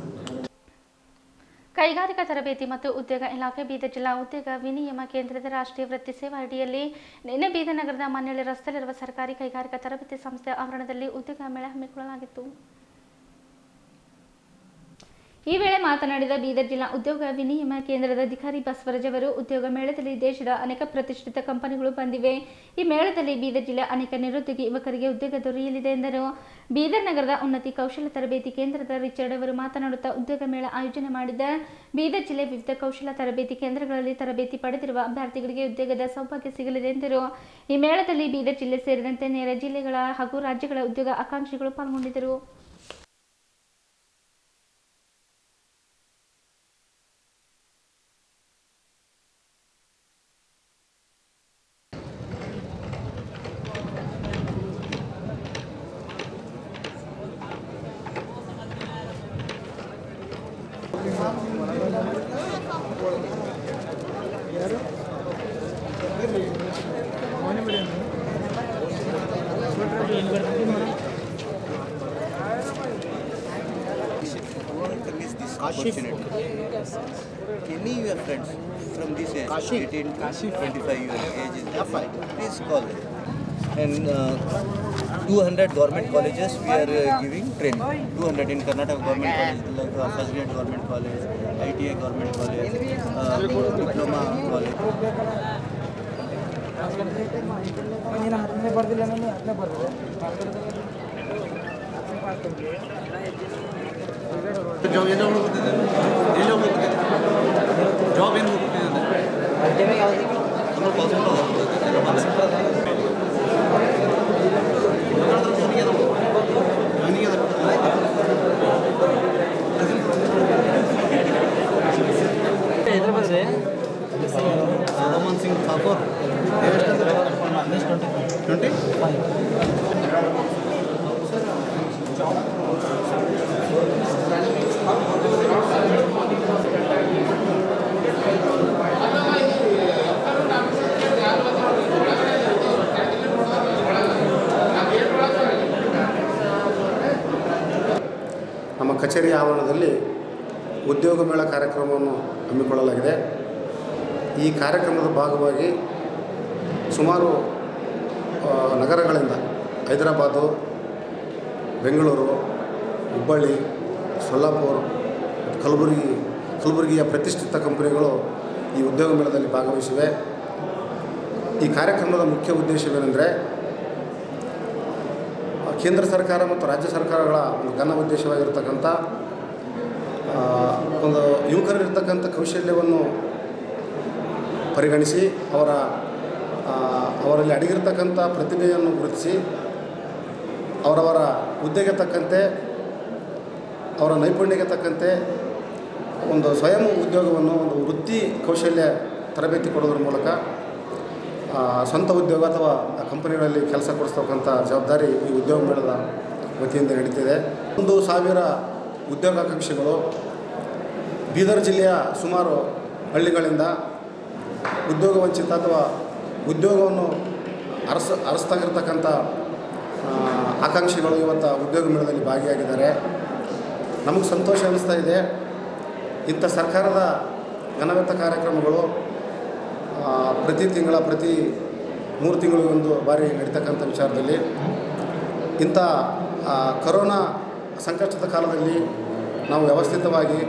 ಕೈಗಾರಿಕಾ ತರಬೇತಿ ಮತ್ತು ಉದ್ಯೋಗ ಇಲಾಖೆ ಬೀದರ್ ಜಿಲ್ಲಾ ಉದ್ಯೋಗ ವಿನಿಮಯ ಕೇಂದ್ರದ ರಾಷ್ಟ್ರೀಯ ವೃತ್ತಿ ಸೇವಾ ಅಡಿಯಲ್ಲಿ ನಿನ್ನೆ ಬೀದರ್ ನಗರದ ಮನೆಯಲ್ಲಿ ರಸ್ತೆಯಲ್ಲಿರುವ ಸರ್ಕಾರಿ ಕೈಗಾರಿಕಾ ತರಬೇತಿ ಸಂಸ್ಥೆ ಆವರಣದಲ್ಲಿ ಉದ್ಯೋಗ ಮೇಳ ಹಮ್ಮಿಕೊಳ್ಳಲಾಗಿತ್ತು. ಈ ವೇಳೆ ಮಾತನಾಡಿದ ಬೀದರ್ ಜಿಲ್ಲಾ ಉದ್ಯೋಗ ವಿನಿಮಯ ಕೇಂದ್ರದ ಅಧಿಕಾರಿ ಬಸವರಾಜ್ ಅವರು, ಉದ್ಯೋಗ ಮೇಳದಲ್ಲಿ ದೇಶದ ಅನೇಕ ಪ್ರತಿಷ್ಠಿತ ಕಂಪನಿಗಳು ಬಂದಿವೆ. ಈ ಮೇಳದಲ್ಲಿ ಬೀದರ್ ಜಿಲ್ಲೆ ಅನೇಕ ನಿರುದ್ಯೋಗಿ ಯುವಕರಿಗೆ ಉದ್ಯೋಗ ದೊರೆಯಲಿದೆ ಎಂದರು. ಬೀದರ್ ನಗರದ ಉನ್ನತಿ ಕೌಶಲ ತರಬೇತಿ ಕೇಂದ್ರದ ರಿಚರ್ಡ್ ಅವರು ಮಾತನಾಡುತ್ತಾ, ಉದ್ಯೋಗ ಮೇಳ ಆಯೋಜನೆ ಮಾಡಿದ ಬೀದರ್ ಜಿಲ್ಲೆ ವಿವಿಧ ಕೌಶಲ ತರಬೇತಿ ಕೇಂದ್ರಗಳಲ್ಲಿ ತರಬೇತಿ ಪಡೆದಿರುವ ಅಭ್ಯರ್ಥಿಗಳಿಗೆ ಉದ್ಯೋಗದ ಸೌಭಾಗ್ಯ ಸಿಗಲಿದೆ ಎಂದರು. ಈ ಮೇಳದಲ್ಲಿ ಬೀದರ್ ಜಿಲ್ಲೆ ಸೇರಿದಂತೆ ನೆರೆ ಜಿಲ್ಲೆಗಳ ಹಾಗೂ ರಾಜ್ಯಗಳ ಉದ್ಯೋಗ ಆಕಾಂಕ್ಷಿಗಳು ಪಾಲ್ಗೊಂಡಿದ್ದರು. Any of your friends from this age, 18 to 25 years age is there, please call them. And 200 government colleges we are giving training. 200 in Karnataka government college, like first grade government college, ITI government college, diploma college. Job ಏನು Raman Singh Thakur. 20? ನಮ್ಮ ಕಚೇರಿ ಆವರಣದಲ್ಲಿ ಉದ್ಯೋಗ ಮೇಳ ಕಾರ್ಯಕ್ರಮವನ್ನು ಹಮ್ಮಿಕೊಳ್ಳಲಾಗಿದೆ. ಈ ಕಾರ್ಯಕ್ರಮದ ಭಾಗವಾಗಿ ಸುಮಾರು ನಗರಗಳಿಂದ ಹೈದರಾಬಾದು, ಬೆಂಗಳೂರು, ಹುಬ್ಬಳ್ಳಿ, ಸೊಲ್ಲಾಪುರ, ಕಲಬುರಗಿಯ ಪ್ರತಿಷ್ಠಿತ ಕಂಪನಿಗಳು ಈ ಉದ್ಯೋಗ ಮೇಳದಲ್ಲಿ ಭಾಗವಹಿಸಿವೆ. ಈ ಕಾರ್ಯಕ್ರಮದ ಮುಖ್ಯ ಉದ್ದೇಶವೇನೆಂದರೆ ಕೇಂದ್ರ ಸರ್ಕಾರ ಮತ್ತು ರಾಜ್ಯ ಸರ್ಕಾರಗಳ ಒಂದು ಘನ ಉದ್ದೇಶವಾಗಿರ್ತಕ್ಕಂಥ ಒಂದು ಯುವಕರಿರ್ತಕ್ಕಂಥ ಕೌಶಲ್ಯವನ್ನು ಪರಿಗಣಿಸಿ ಅವರಲ್ಲಿ ಅಡಗಿರ್ತಕ್ಕಂಥ ಪ್ರತಿಭೆಯನ್ನು ಗುರುತಿಸಿ ಅವರವರ ಹುದ್ದೆಗೆ ತಕ್ಕಂತೆ ಅವರ ನೈಪುಣ್ಯಕ್ಕೆ ತಕ್ಕಂತೆ ಒಂದು ಸ್ವಯಂ ಉದ್ಯೋಗವನ್ನು ಒಂದು ವೃತ್ತಿ ಕೌಶಲ್ಯ ತರಬೇತಿ ಕೊಡೋದ್ರ ಮೂಲಕ ಸ್ವಂತ ಉದ್ಯೋಗ ಅಥವಾ ಕಂಪನಿಗಳಲ್ಲಿ ಕೆಲಸ ಕೊಡಿಸ್ತಕ್ಕಂಥ ಜವಾಬ್ದಾರಿ ಈ ಉದ್ಯೋಗ ಮೇಳದ ವತಿಯಿಂದ ನಡೀತಿದೆ. 1,000 ಉದ್ಯೋಗಾಕಾಂಕ್ಷಿಗಳು ಬೀದರ್ ಜಿಲ್ಲೆಯ ಸುಮಾರು ಹಳ್ಳಿಗಳಿಂದ ಉದ್ಯೋಗ ವಂಚಿತ ಅಥವಾ ಉದ್ಯೋಗವನ್ನು ಅರಸ್ತಾಗಿರ್ತಕ್ಕಂಥ ಆಕಾಂಕ್ಷಿಗಳು ಇವತ್ತು ಉದ್ಯೋಗ ಮೇಳದಲ್ಲಿ ಭಾಗಿಯಾಗಿದ್ದಾರೆ. ನಮಗೆ ಸಂತೋಷ ಅನ್ನಿಸ್ತಾ ಇದೆ. ಇಂಥ ಸರ್ಕಾರದ ಘನವೆತ್ತ ಕಾರ್ಯಕ್ರಮಗಳು ಪ್ರತಿ 3 ತಿಂಗಳಿಗೊಂದು ಬಾರಿ ನಡೀತಕ್ಕಂಥ ವಿಚಾರದಲ್ಲಿ ಇಂಥ ಕರೋನಾ ಸಂಕಷ್ಟದ ಕಾಲದಲ್ಲಿ ನಾವು ವ್ಯವಸ್ಥಿತವಾಗಿ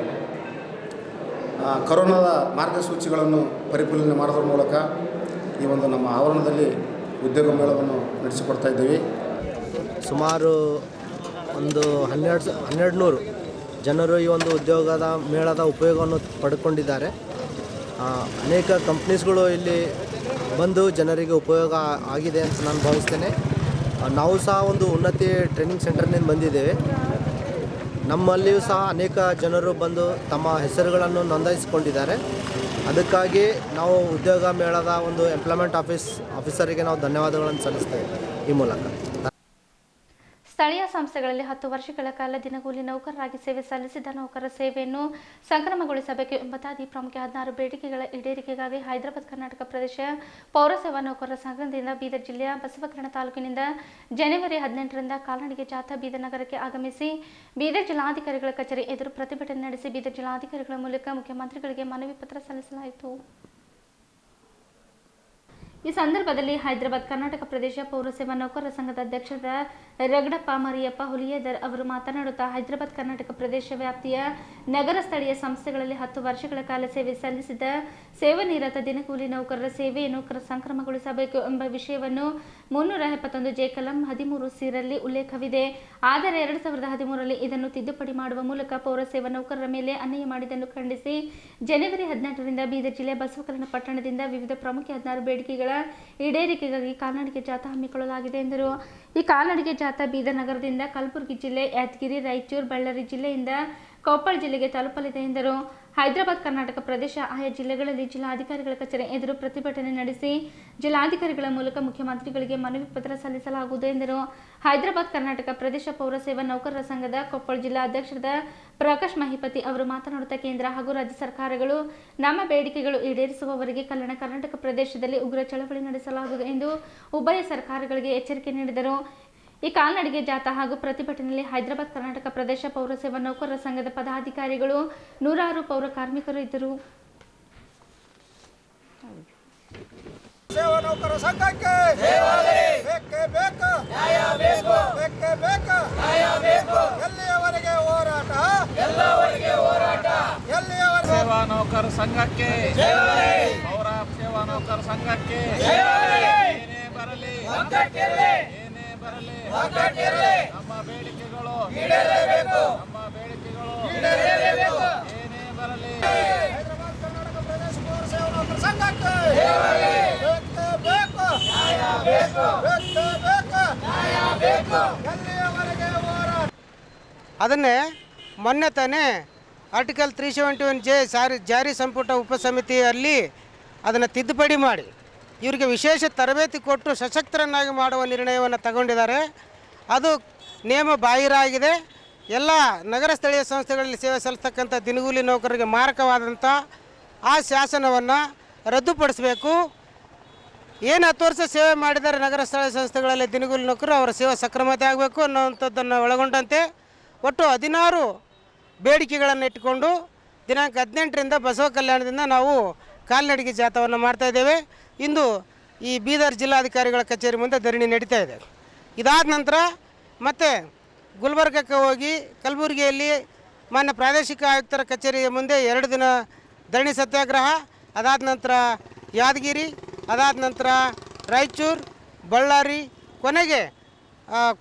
ಕರೋನಾದ ಮಾರ್ಗಸೂಚಿಗಳನ್ನು ಪರಿಶೀಲನೆ ಮಾಡೋದ್ರ ಮೂಲಕ ಈ ಒಂದು ನಮ್ಮ ಆವರಣದಲ್ಲಿ ಉದ್ಯೋಗ ಮೇಳವನ್ನು ನಡೆಸಿಕೊಡ್ತಾ ಇದ್ದೀವಿ. ಸುಮಾರು ಒಂದು 1200 ಜನರು ಈ ಒಂದು ಉದ್ಯೋಗದ ಮೇಳದ ಉಪಯೋಗವನ್ನು ಪಡ್ಕೊಂಡಿದ್ದಾರೆ. ಅನೇಕ ಕಂಪ್ನೀಸ್ಗಳು ಇಲ್ಲಿ ಬಂದು ಜನರಿಗೆ ಉಪಯೋಗ ಆಗಿದೆ ಅಂತ ನಾನು ಭಾವಿಸ್ತೇನೆ. ನಾವು ಸಹ ಒಂದು ಉನ್ನತಿ ಟ್ರೈನಿಂಗ್ ಸೆಂಟರ್ನಿಂದ ಬಂದಿದ್ದೇವೆ. ನಮ್ಮಲ್ಲಿಯೂ ಸಹ ಅನೇಕ ಜನರು ಬಂದು ತಮ್ಮ ಹೆಸರುಗಳನ್ನು ನೋಂದಾಯಿಸಿಕೊಂಡಿದ್ದಾರೆ. ಅದಕ್ಕಾಗಿ ನಾವು ಉದ್ಯೋಗ ಮೇಳದ ಒಂದು ಎಂಪ್ಲಾಯ್ಮೆಂಟ್ ಆಫೀಸರಿಗೆ ನಾವು ಧನ್ಯವಾದಗಳನ್ನು ಸಲ್ಲಿಸ್ತೇವೆ ಈ ಮೂಲಕ. ಸ್ಥಳೀಯ ಸಂಸ್ಥೆಗಳಲ್ಲಿ 10 ವರ್ಷಗಳ ಕಾಲ ದಿನಗೂಲಿ ನೌಕರರಾಗಿ ಸೇವೆ ಸಲ್ಲಿಸಿದ ನೌಕರರ ಸೇವೆಯನ್ನು ಸಂಕ್ರಮಗೊಳಿಸಬೇಕು ಎಂಬುದಾಗಿ ಪ್ರಮುಖ 16 ಬೇಡಿಕೆಗಳ ಈಡೇರಿಕೆಗಾಗಿ ಹೈದರಾಬಾದ್ ಕರ್ನಾಟಕ ಪ್ರದೇಶ ಪೌರಸೇವಾ ನೌಕರರ ಸಂಘದಿಂದ ಬೀದರ್ ಜಿಲ್ಲೆಯ ಬಸವಕಲ್ಯಾಣ ತಾಲೂಕಿನಿಂದ ಜನವರಿ 18ರಿಂದ ಕಾಲ್ನಡಿಗೆ ಜಾಥಾ ಬೀದರ್ ನಗರಕ್ಕೆ ಆಗಮಿಸಿ ಬೀದರ್ ಜಿಲ್ಲಾಧಿಕಾರಿಗಳ ಕಚೇರಿ ಎದುರು ಪ್ರತಿಭಟನೆ ನಡೆಸಿ ಬೀದರ್ ಜಿಲ್ಲಾಧಿಕಾರಿಗಳ ಮೂಲಕ ಮುಖ್ಯಮಂತ್ರಿಗಳಿಗೆ ಮನವಿ ಪತ್ರ ಸಲ್ಲಿಸಲಾಯಿತು. ಈ ಸಂದರ್ಭದಲ್ಲಿ ಹೈದರಾಬಾದ್ ಕರ್ನಾಟಕ ಪ್ರದೇಶ ಪೌರಸೇವಾ ನೌಕರರ ಸಂಘದ ಅಧ್ಯಕ್ಷರಾದ ರಗಡಪ್ಪ ಮರಿಯಪ್ಪ ಹುಲಿಯದರ್ ಅವರು ಮಾತನಾಡುತ್ತಾ ಹೈದರಾಬಾದ್ ಕರ್ನಾಟಕ ಪ್ರದೇಶ ವ್ಯಾಪ್ತಿಯ ನಗರ ಸ್ಥಳೀಯ ಸಂಸ್ಥೆಗಳಲ್ಲಿ 10 ವರ್ಷಗಳ ಕಾಲ ಸೇವೆ ಸಲ್ಲಿಸಿದ ಸೇವಾನಿರತ ದಿನಗೂಲಿ ನೌಕರರ ಸೇವೆಯನ್ನು ಸಂಕ್ರಮಗೊಳಿಸಬೇಕು ಎಂಬ ವಿಷಯವನ್ನು 371 ಜೆ ಕಲಂ 13 ರಲ್ಲಿ ಉಲ್ಲೇಖವಿದೆ. ಆದರೆ 2013ರಲ್ಲಿ ಇದನ್ನು ತಿದ್ದುಪಡಿ ಮಾಡುವ ಮೂಲಕ ಪೌರಸೇವಾ ನೌಕರರ ಮೇಲೆ ಅನ್ಯಾಯ ಮಾಡಿದ್ದನ್ನು ಖಂಡಿಸಿ ಜನವರಿ 18ರಿಂದ ಬೀದರ್ ಜಿಲ್ಲೆಯ ಬಸವಕಲ್ಯಾಣ ಪಟ್ಟಣದಿಂದ ವಿವಿಧ ಪ್ರಮುಖ 16 ಬೇಡಿಕೆಗಳ ಈಡೇರಿಕೆಗಾಗಿ ಕಾಲ್ನಡಿಗೆ ಜಾಥಾ ಹಮ್ಮಿಕೊಳ್ಳಲಾಗಿದೆ ಎಂದರು. ಈ ಕಾಲ್ನಡಿಗೆ ಜಾಥಾ ಬೀದರ್ ನಗರದಿಂದ ಕಲಬುರಗಿ ಜಿಲ್ಲೆ, ಯಾದಗಿರಿ, ರಾಯಚೂರು, ಬಳ್ಳಾರಿ ಜಿಲ್ಲೆಯಿಂದ ಕೊಪ್ಪಳ ಜಿಲ್ಲೆಗೆ ತಲುಪಲಿದೆ ಎಂದರು. ಹೈದರಾಬಾದ್ ಕರ್ನಾಟಕ ಪ್ರದೇಶ ಆಯಾ ಜಿಲ್ಲೆಗಳಲ್ಲಿ ಜಿಲ್ಲಾಧಿಕಾರಿಗಳ ಕಚೇರಿ ಎದುರು ಪ್ರತಿಭಟನೆ ನಡೆಸಿ ಜಿಲ್ಲಾಧಿಕಾರಿಗಳ ಮೂಲಕ ಮುಖ್ಯಮಂತ್ರಿಗಳಿಗೆ ಮನವಿ ಪತ್ರ ಸಲ್ಲಿಸಲಾಗುವುದು ಎಂದರು. ಹೈದರಾಬಾದ್ ಕರ್ನಾಟಕ ಪ್ರದೇಶ ಪೌರಸೇವಾ ನೌಕರರ ಸಂಘದ ಕೊಪ್ಪಳ ಜಿಲ್ಲಾ ಅಧ್ಯಕ್ಷರಾದ ಪ್ರಕಾಶ್ ಮಹಿಪತಿ ಅವರು ಮಾತನಾಡುತ್ತಾ ಕೇಂದ್ರ ಹಾಗೂ ರಾಜ್ಯ ಸರ್ಕಾರಗಳು ನಮ್ಮ ಬೇಡಿಕೆಗಳು ಈಡೇರಿಸುವವರೆಗೆ ಕಲ್ಯಾಣ ಕರ್ನಾಟಕ ಪ್ರದೇಶದಲ್ಲಿ ಉಗ್ರ ಚಳವಳಿ ನಡೆಸಲಾಗುವುದು ಎಂದು ಉಭಯ ಸರ್ಕಾರಗಳಿಗೆ ಎಚ್ಚರಿಕೆ ನೀಡಿದರು. ಈ ಕಾಲ್ನಡಿಗೆ ಜಾಥಾ ಹಾಗೂ ಪ್ರತಿಭಟನೆಯಲ್ಲಿ ಹೈದರಾಬಾದ್ ಕರ್ನಾಟಕ ಪ್ರದೇಶ ಪೌರಸೇವಾ ನೌಕರರ ಸಂಘದ ಪದಾಧಿಕಾರಿಗಳು, ನೂರಾರು ಪೌರ ಕಾರ್ಮಿಕರು ಇದ್ದರು. ಸೇವಾ ನೌಕರ ಸಂಘಕ್ಕೆ ಬೇಕೇ ಬೇಕು, ಬೇಕೇ ಬೇಕು, ಎಲ್ಲಿಯವರೆಗೆ ಹೋರಾಟ, ಎಲ್ಲಿಯವರೆಗೆ ಸೇವಾ ನೌಕರ ಸಂಘಕ್ಕೆ, ಪೌರ ಸೇವಾ ನೌಕರ ಸಂಘಕ್ಕೆ ಬರಲಿ, ನಮ್ಮ ಬೇಡಿಕೆಗಳು ಈಡೇರಬೇಕು, ನಮ್ಮ ಬೇಡಿಕೆಗಳು ಈಡೇರಬೇಕು, ಏನೇ ಬರಲಿ. ಹೈದರಾಬಾದ್ ಕರ್ನಾಟಕ ಪ್ರದೇಶ ಪೌರಸೇವಾ ನೌಕರ ಸಂಘಕ್ಕೆ ಬೇಕು, ಎಲ್ಲಿಯವರೆಗೆ ಹೋರಾಟ. ಅದನ್ನೇ ಮೊನ್ನೆ ತಾನೇ ಆರ್ಟಿಕಲ್ 371J ಜಾರಿ ಸಂಪುಟ ಉಪಸಮಿತಿಯಲ್ಲಿ ಅದನ್ನು ತಿದ್ದುಪಡಿ ಮಾಡಿ ಇವರಿಗೆ ವಿಶೇಷ ತರಬೇತಿ ಕೊಟ್ಟು ಸಶಕ್ತರನ್ನಾಗಿ ಮಾಡುವ ನಿರ್ಣಯವನ್ನು ತಗೊಂಡಿದ್ದಾರೆ. ಅದು ನಿಯಮ ಬಾಹಿರ ಆಗಿದೆ. ಎಲ್ಲ ನಗರ ಸ್ಥಳೀಯ ಸಂಸ್ಥೆಗಳಲ್ಲಿ ಸೇವೆ ಸಲ್ಲಿಸ್ತಕ್ಕಂಥ ದಿನಗೂಲಿ ನೌಕರರಿಗೆ ಮಾರಕವಾದಂಥ ಆ ಶಾಸನವನ್ನು ರದ್ದುಪಡಿಸಬೇಕು. ಏನು 10 ವರ್ಷ ಸೇವೆ ಮಾಡಿದರೆ ನಗರ ಸ್ಥಳೀಯ ಸಂಸ್ಥೆಗಳಲ್ಲಿ ದಿನಗೂಲಿ ನೌಕರರು ಅವರ ಸೇವೆ ಸಕ್ರಮತೆ ಆಗಬೇಕು ಅನ್ನೋವಂಥದ್ದನ್ನು ಒಳಗೊಂಡಂತೆ ಒಟ್ಟು 16 ಬೇಡಿಕೆಗಳನ್ನು ಇಟ್ಟುಕೊಂಡು ದಿನಾಂಕ 18ರಿಂದ ಬಸವ ಕಲ್ಯಾಣದಿಂದ ನಾವು ಕಾಲ್ನಡಿಗೆ ಜಾಥಾವನ್ನು ಮಾಡ್ತಾಯಿದ್ದೇವೆ. ಇಂದು ಈ ಬೀದರ್ ಜಿಲ್ಲಾಧಿಕಾರಿಗಳ ಕಚೇರಿ ಮುಂದೆ ಧರಣಿ ನಡೀತಾ ಇದೆ. ಇದಾದ ನಂತರ ಮತ್ತೆ ಗುಲ್ಬರ್ಗಕ್ಕೆ ಹೋಗಿ ಕಲಬುರಗಿಯಲ್ಲಿ ಮಾನ್ಯ ಪ್ರಾದೇಶಿಕ ಆಯುಕ್ತರ ಕಚೇರಿಯ ಮುಂದೆ 2 ದಿನ ಧರಣಿ ಸತ್ಯಾಗ್ರಹ, ಅದಾದ ನಂತರ ಯಾದಗಿರಿ, ಅದಾದ ನಂತರ ರಾಯಚೂರು, ಬಳ್ಳಾರಿ, ಕೊನೆಗೆ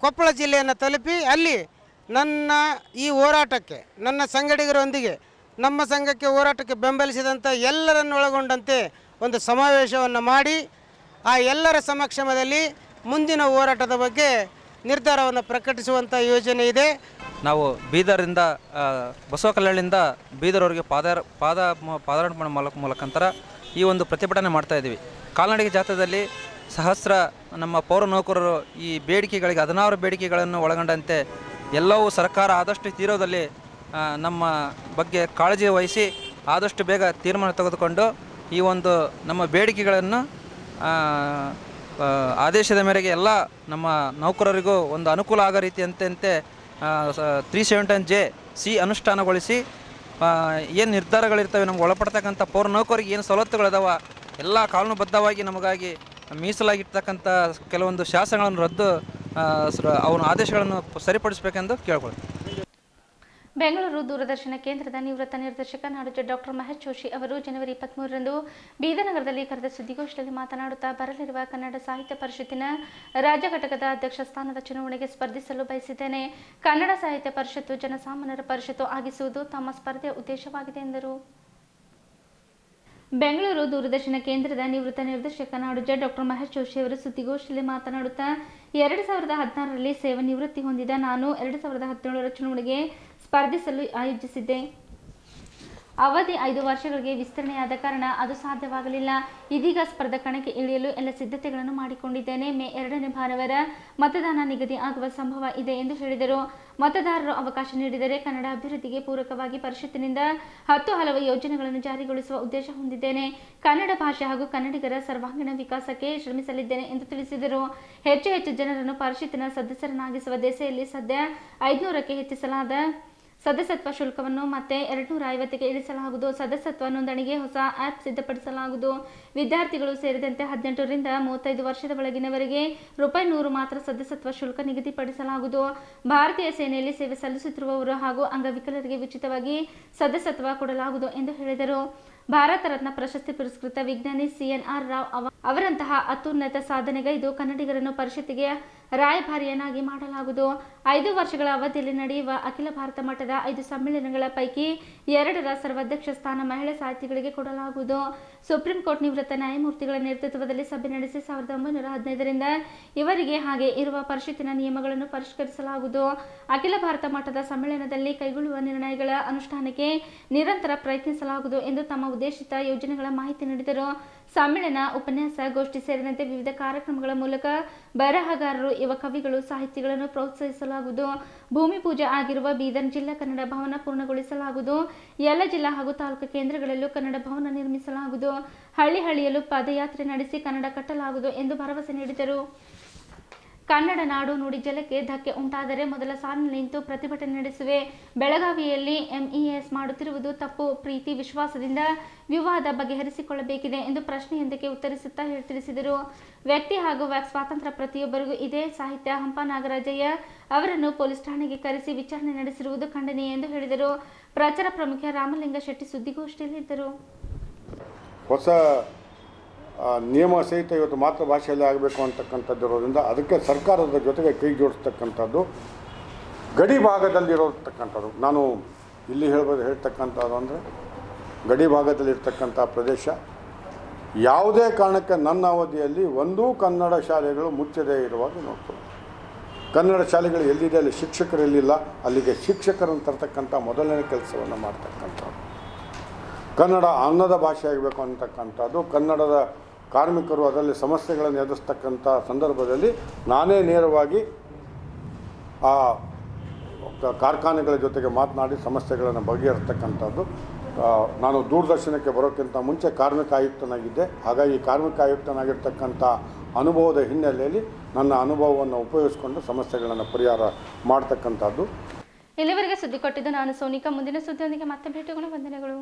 ಕೊಪ್ಪಳ ಜಿಲ್ಲೆಯನ್ನು ತಲುಪಿ ಅಲ್ಲಿ ನನ್ನ ಈ ಹೋರಾಟಕ್ಕೆ ನನ್ನ ಸಂಗಡಿಗರೊಂದಿಗೆ ನಮ್ಮ ಸಂಘಕ್ಕೆ ಹೋರಾಟಕ್ಕೆ ಬೆಂಬಲಿಸಿದಂಥ ಎಲ್ಲರನ್ನು ಒಳಗೊಂಡಂತೆ ಒಂದು ಸಮಾವೇಶವನ್ನು ಮಾಡಿ ಆ ಎಲ್ಲರ ಸಮಕ್ಷಮದಲ್ಲಿ ಮುಂದಿನ ಹೋರಾಟದ ಬಗ್ಗೆ ನಿರ್ಧಾರವನ್ನು ಪ್ರಕಟಿಸುವಂಥ ಯೋಜನೆ ಇದೆ. ನಾವು ಬೀದರಿಂದ ಬಸವ ಕಲ್ಯಾಣದಿಂದ ಬೀದರ್ವರೆಗೆ ಪಾದಾರ್ಪಣೆ ಮೂಲಕಾಂತರ ಈ ಒಂದು ಪ್ರತಿಭಟನೆ ಮಾಡ್ತಾ ಇದ್ದೀವಿ. ಕಾಲ್ನಡಿಗೆ ಜಾಥಾದಲ್ಲಿ ಸಹಸ್ರ ನಮ್ಮ ಪೌರ ನೌಕರರು ಈ ಬೇಡಿಕೆಗಳಿಗೆ 16 ಬೇಡಿಕೆಗಳನ್ನು ಒಳಗೊಂಡಂತೆ ಎಲ್ಲವೂ ಸರ್ಕಾರ ಆದಷ್ಟು ತೀರೋದಲ್ಲಿ ನಮ್ಮ ಬಗ್ಗೆ ಕಾಳಜಿ ವಹಿಸಿ ಆದಷ್ಟು ಬೇಗ ತೀರ್ಮಾನ ತೆಗೆದುಕೊಂಡು ಈ ಒಂದು ನಮ್ಮ ಬೇಡಿಕೆಗಳನ್ನು ಆದೇಶದ ಮೇರೆಗೆ ಎಲ್ಲ ನಮ್ಮ ನೌಕರರಿಗೂ ಒಂದು ಅನುಕೂಲ ಆಗೋ ರೀತಿಯಂತೆ 371J ಅನುಷ್ಠಾನಗೊಳಿಸಿ ಏನು ನಿರ್ಧಾರಗಳಿರ್ತವೆ ನಮ್ಗೆ ಒಳಪಡ್ತಕ್ಕಂಥ ಪೌರ ನೌಕರಿಗೆ ಏನು ಸವಲತ್ತುಗಳಿದಾವ ಎಲ್ಲ ಕಾನೂನುಬದ್ಧವಾಗಿ ನಮಗಾಗಿ ಮೀಸಲಾಗಿರ್ತಕ್ಕಂಥ ಕೆಲವೊಂದು ಶಾಸನಗಳನ್ನು ರದ್ದು ಅವನ ಆದೇಶಗಳನ್ನು ಸರಿಪಡಿಸಬೇಕೆಂದು ಕೇಳ್ಕೊಳ್ತೀವಿ. ಬೆಂಗಳೂರು ದೂರದರ್ಶನ ಕೇಂದ್ರದ ನಿವೃತ್ತ ನಿರ್ದೇಶಕ ನಾಡೋಜ ಡಾಕ್ಟರ್ ಮಹೇಶ್ ಜೋಶಿ ಅವರು ಜನವರಿ 23ರಂದು ಬೀದರ್ನಗರದಲ್ಲಿ ಕರೆದ ಸುದ್ದಿಗೋಷ್ಠಿಯಲ್ಲಿ ಮಾತನಾಡುತ್ತಾ ಬರಲಿರುವ ಕನ್ನಡ ಸಾಹಿತ್ಯ ಪರಿಷತ್ತಿನ ರಾಜ್ಯ ಘಟಕದ ಅಧ್ಯಕ್ಷ ಸ್ಥಾನದ ಚುನಾವಣೆಗೆ ಸ್ಪರ್ಧಿಸಲು ಬಯಸಿದ್ದೇನೆ. ಕನ್ನಡ ಸಾಹಿತ್ಯ ಪರಿಷತ್ತು ಜನಸಾಮಾನ್ಯರ ಪರಿಷತ್ತು ಆಗಿಸುವುದು ತಮ್ಮ ಸ್ಪರ್ಧೆಯ ಉದ್ದೇಶವಾಗಿದೆ ಎಂದರು. ಬೆಂಗಳೂರು ದೂರದರ್ಶನ ಕೇಂದ್ರದ ನಿವೃತ್ತ ನಿರ್ದೇಶಕ ನಾಡೋಜ ಡಾಕ್ಟರ್ ಮಹೇಶ್ ಜೋಶಿ ಅವರು ಸುದ್ದಿಗೋಷ್ಠಿಯಲ್ಲಿ ಮಾತನಾಡುತ್ತಾ 2016ರಲ್ಲಿ ಸೇವಾ ನಿವೃತ್ತಿ ಹೊಂದಿದ ನಾನು 2017ರ ಚುನಾವಣೆಗೆ ಸ್ಪರ್ಧಿಸಲು ಆಯೋಜಿಸಿದ್ದೆ. ಅವಧಿ 5 ವರ್ಷಗಳಿಗೆ ವಿಸ್ತರಣೆಯಾದ ಕಾರಣ ಅದು ಸಾಧ್ಯವಾಗಲಿಲ್ಲ. ಇದೀಗ ಸ್ಪರ್ಧಾ ಕಣಕ್ಕೆ ಇಳಿಯಲು ಎಲ್ಲ ಸಿದ್ಧತೆಗಳನ್ನು ಮಾಡಿಕೊಂಡಿದ್ದೇನೆ. ಮೇ 2ನೇ ಭಾನುವಾರ ಮತದಾನ ನಿಗದಿ ಆಗುವ ಸಂಭವ ಇದೆ ಎಂದು ಹೇಳಿದರು. ಮತದಾರರು ಅವಕಾಶ ನೀಡಿದರೆ ಕನ್ನಡ ಅಭಿವೃದ್ಧಿಗೆ ಪೂರಕವಾಗಿ ಪರಿಷತ್ತಿನಿಂದ 10 ಹಲವು ಯೋಜನೆಗಳನ್ನು ಜಾರಿಗೊಳಿಸುವ ಉದ್ದೇಶ ಹೊಂದಿದ್ದೇನೆ. ಕನ್ನಡ ಭಾಷೆ ಹಾಗೂ ಕನ್ನಡಿಗರ ಸರ್ವಾಂಗೀಣ ವಿಕಾಸಕ್ಕೆ ಶ್ರಮಿಸಲಿದ್ದೇನೆ ಎಂದು ತಿಳಿಸಿದರು. ಹೆಚ್ಚು ಜನರನ್ನು ಪರಿಷತ್ತಿನ ಸದಸ್ಯರನ್ನಾಗಿಸುವ ದಿಸೆಯಲ್ಲಿ ಸದ್ಯ 500ಕ್ಕೆ ಹೆಚ್ಚಿಸಲಾದ ಸದಸ್ಯತ್ವ ಶುಲ್ಕವನ್ನು ಮತ್ತೆ 250ಕ್ಕೆ ಇಳಿಸಲಾಗುವುದು. ಸದಸ್ಯತ್ವ ನೋಂದಣಿಗೆ ಹೊಸ ಆ್ಯಪ್ ಸಿದ್ಧಪಡಿಸಲಾಗುವುದು. ವಿದ್ಯಾರ್ಥಿಗಳು ಸೇರಿದಂತೆ 18 ರಿಂದ 35 ವರ್ಷದ ಒಳಗಿನವರಿಗೆ ₹100 ಮಾತ್ರ ಸದಸ್ಯತ್ವ ಶುಲ್ಕ ನಿಗದಿಪಡಿಸಲಾಗುವುದು. ಭಾರತೀಯ ಸೇನೆಯಲ್ಲಿ ಸೇವೆ ಸಲ್ಲಿಸುತ್ತಿರುವವರು ಹಾಗೂ ಅಂಗವಿಕಲರಿಗೆ ಉಚಿತವಾಗಿ ಸದಸ್ಯತ್ವ ಕೊಡಲಾಗುವುದು ಎಂದು ಹೇಳಿದರು. ಭಾರತ ರತ್ನ ಪ್ರಶಸ್ತಿ ಪುರಸ್ಕೃತ ವಿಜ್ಞಾನಿ CNR ರಾವ್ ಅವರಂತಹ ಅತ್ಯುನ್ನತ ಸಾಧನೆಗೈದು ಕನ್ನಡಿಗರನ್ನು ಪರಿಷತ್ತಿಗೆ ರಾಯಭಾರಿಯನ್ನಾಗಿ ಮಾಡಲಾಗುವುದು. 5 ವರ್ಷಗಳ ಅವಧಿಯಲ್ಲಿ ನಡೆಯುವ ಅಖಿಲ ಭಾರತ ಮಟ್ಟದ 5 ಸಮ್ಮೇಳನಗಳ ಪೈಕಿ 2ರ ಸರ್ವಾಧ್ಯಕ್ಷ ಸ್ಥಾನ ಮಹಿಳಾ ಸಾಹಿತಿಗಳಿಗೆ ಕೊಡಲಾಗುವುದು. ಸುಪ್ರೀಂ ಕೋರ್ಟ್ ನಿವೃತ್ತ ನ್ಯಾಯಮೂರ್ತಿಗಳ ನೇತೃತ್ವದಲ್ಲಿ ಸಭೆ ನಡೆಸಿ 1915ರಿಂದ ಇವರಿಗೆ ಹಾಗೆ ಇರುವ ಪರಿಷತ್ತಿನ ನಿಯಮಗಳನ್ನು ಪರಿಷ್ಕರಿಸಲಾಗುವುದು. ಅಖಿಲ ಭಾರತ ಮಟ್ಟದ ಸಮ್ಮೇಳನದಲ್ಲಿ ಕೈಗೊಳ್ಳುವ ನಿರ್ಣಯಗಳ ಅನುಷ್ಠಾನಕ್ಕೆ ನಿರಂತರ ಪ್ರಯತ್ನಿಸಲಾಗುವುದು ಎಂದು ತಮ್ಮ ಉದ್ದೇಶಿತ ಯೋಜನೆಗಳ ಮಾಹಿತಿ ನೀಡಿದರು. ಸಮ್ಮೇಳನ, ಉಪನ್ಯಾಸ, ಗೋಷ್ಠಿ ಸೇರಿದಂತೆ ವಿವಿಧ ಕಾರ್ಯಕ್ರಮಗಳ ಮೂಲಕ ಬರಹಗಾರರು, ಯುವ ಕವಿಗಳು, ಸಾಹಿತಿಗಳನ್ನು ಪ್ರೋತ್ಸಾಹಿಸಲಾಗುವುದು. ಭೂಮಿ ಪೂಜೆ ಆಗಿರುವ ಬೀದರ್ ಜಿಲ್ಲಾ ಕನ್ನಡ ಭವನ ಪೂರ್ಣಗೊಳಿಸಲಾಗುವುದು. ಎಲ್ಲ ಜಿಲ್ಲಾ ಹಾಗೂ ತಾಲೂಕು ಕೇಂದ್ರಗಳಲ್ಲೂ ಕನ್ನಡ ಭವನ ನಿರ್ಮಿಸಲಾಗುವುದು. ಹಳ್ಳಿಯಲ್ಲೂ ಪಾದಯಾತ್ರೆ ನಡೆಸಿ ಕನ್ನಡ ಕಟ್ಟಲಾಗುವುದು ಎಂದು ಭರವಸೆ ನೀಡಿದರು. ಕನ್ನಡ ನಾಡು ನುಡಿ ಜಲಕ್ಕೆ ಧಕ್ಕೆ ಉಂಟಾದರೆ ಮೊದಲ ಸಾಲಿನಲ್ಲಿ ನಿಂತು ಪ್ರತಿಭಟನೆ ನಡೆಸುವೆ. ಬೆಳಗಾವಿಯಲ್ಲಿ MES ಮಾಡುತ್ತಿರುವುದು ತಪ್ಪು. ಪ್ರೀತಿ ವಿಶ್ವಾಸದಿಂದ ವಿವಾದ ಬಗೆಹರಿಸಿಕೊಳ್ಳಬೇಕಿದೆ ಎಂದು ಪ್ರಶ್ನೆಯೊಂದಕ್ಕೆ ಉತ್ತರಿಸುತ್ತಾ ತಿಳಿಸಿದರು. ವ್ಯಕ್ತಿ ಹಾಗೂ ವ್ಯಾಕ್ ಸ್ವಾತಂತ್ರ್ಯ ಪ್ರತಿಯೊಬ್ಬರಿಗೂ ಇದೆ. ಸಾಹಿತ್ಯ ಹಂಪ ನಾಗರಾಜಯ್ಯ ಅವರನ್ನು ಪೊಲೀಸ್ ಠಾಣೆಗೆ ಕರೆಸಿ ವಿಚಾರಣೆ ನಡೆಸಿರುವುದು ಖಂಡನೀಯ ಎಂದು ಹೇಳಿದರು. ಪ್ರಚಾರ ಪ್ರಮುಖ ರಾಮಲಿಂಗ ಶೆಟ್ಟಿ ಸುದ್ದಿಗೋಷ್ಠಿಯಲ್ಲಿದ್ದರು. ಹೊಸ ನಿಯಮ ಸಹಿತ ಇವತ್ತು ಮಾತೃಭಾಷೆಯಲ್ಲಿ ಆಗಬೇಕು ಅಂತಕ್ಕಂಥದ್ದಿರೋದ್ರಿಂದ ಅದಕ್ಕೆ ಸರ್ಕಾರದ ಜೊತೆಗೆ ಕೈ ಜೋಡಿಸ್ತಕ್ಕಂಥದ್ದು ಗಡಿ ಭಾಗದಲ್ಲಿರತಕ್ಕಂಥದ್ದು. ನಾನು ಇಲ್ಲಿ ಹೇಳ್ತಕ್ಕಂಥದ್ದು ಅಂದರೆ ಗಡಿ ಭಾಗದಲ್ಲಿರ್ತಕ್ಕಂಥ ಪ್ರದೇಶ ಯಾವುದೇ ಕಾರಣಕ್ಕೆ ನನ್ನ ಅವಧಿಯಲ್ಲಿ ಒಂದೂ ಕನ್ನಡ ಶಾಲೆಗಳು ಮುಚ್ಚದೇ ಇರುವಾಗ ನೋಡ್ಬೋದು. ಕನ್ನಡ ಶಾಲೆಗಳು ಎಲ್ಲಿದೆ ಅಲ್ಲಿ ಶಿಕ್ಷಕರು ಎಲ್ಲಿಲ್ಲ ಅಲ್ಲಿಗೆ ಶಿಕ್ಷಕರನ್ನು ತರ್ತಕ್ಕಂಥ ಮೊದಲನೇ ಕೆಲಸವನ್ನು ಮಾಡ್ತಕ್ಕಂಥದ್ದು. ಕನ್ನಡ ಅನ್ನದ ಭಾಷೆ ಆಗಬೇಕು ಅಂತಕ್ಕಂಥದ್ದು. ಕನ್ನಡದ ಕಾರ್ಮಿಕರು ಅದರಲ್ಲಿ ಸಮಸ್ಯೆಗಳನ್ನು ಎದುರಿಸ್ತಕ್ಕಂಥ ಸಂದರ್ಭದಲ್ಲಿ ನಾನೇ ನೇರವಾಗಿ ಆ ಕಾರ್ಖಾನೆಗಳ ಜೊತೆಗೆ ಮಾತನಾಡಿ ಸಮಸ್ಯೆಗಳನ್ನು ಬಗೆಹರಿಸ್ತಕ್ಕಂಥದ್ದು. ನಾನು ದೂರದರ್ಶನಕ್ಕೆ ಬರೋಕ್ಕಿಂತ ಮುಂಚೆ ಕಾರ್ಮಿಕ ಆಯುಕ್ತನಾಗಿದ್ದೆ. ಹಾಗಾಗಿ ಕಾರ್ಮಿಕ ಆಯುಕ್ತನಾಗಿರ್ತಕ್ಕಂಥ ಅನುಭವದ ಹಿನ್ನೆಲೆಯಲ್ಲಿ ನನ್ನ ಅನುಭವವನ್ನು ಉಪಯೋಗಿಸಿಕೊಂಡು ಸಮಸ್ಯೆಗಳನ್ನು ಪರಿಹಾರ ಮಾಡ್ತಕ್ಕಂಥದ್ದು. ಇಲ್ಲಿವರೆಗೆ ಸುದ್ದಿ ಕೊಟ್ಟಿದ್ದು ನಾನು ಸೋನಿಕಾ. ಮುಂದಿನ ಸುದ್ದಿಯೊಂದಿಗೆ ಮತ್ತೆ ಭೇಟಿಯಾಗೋಣ. ವಂದನೆಗಳು.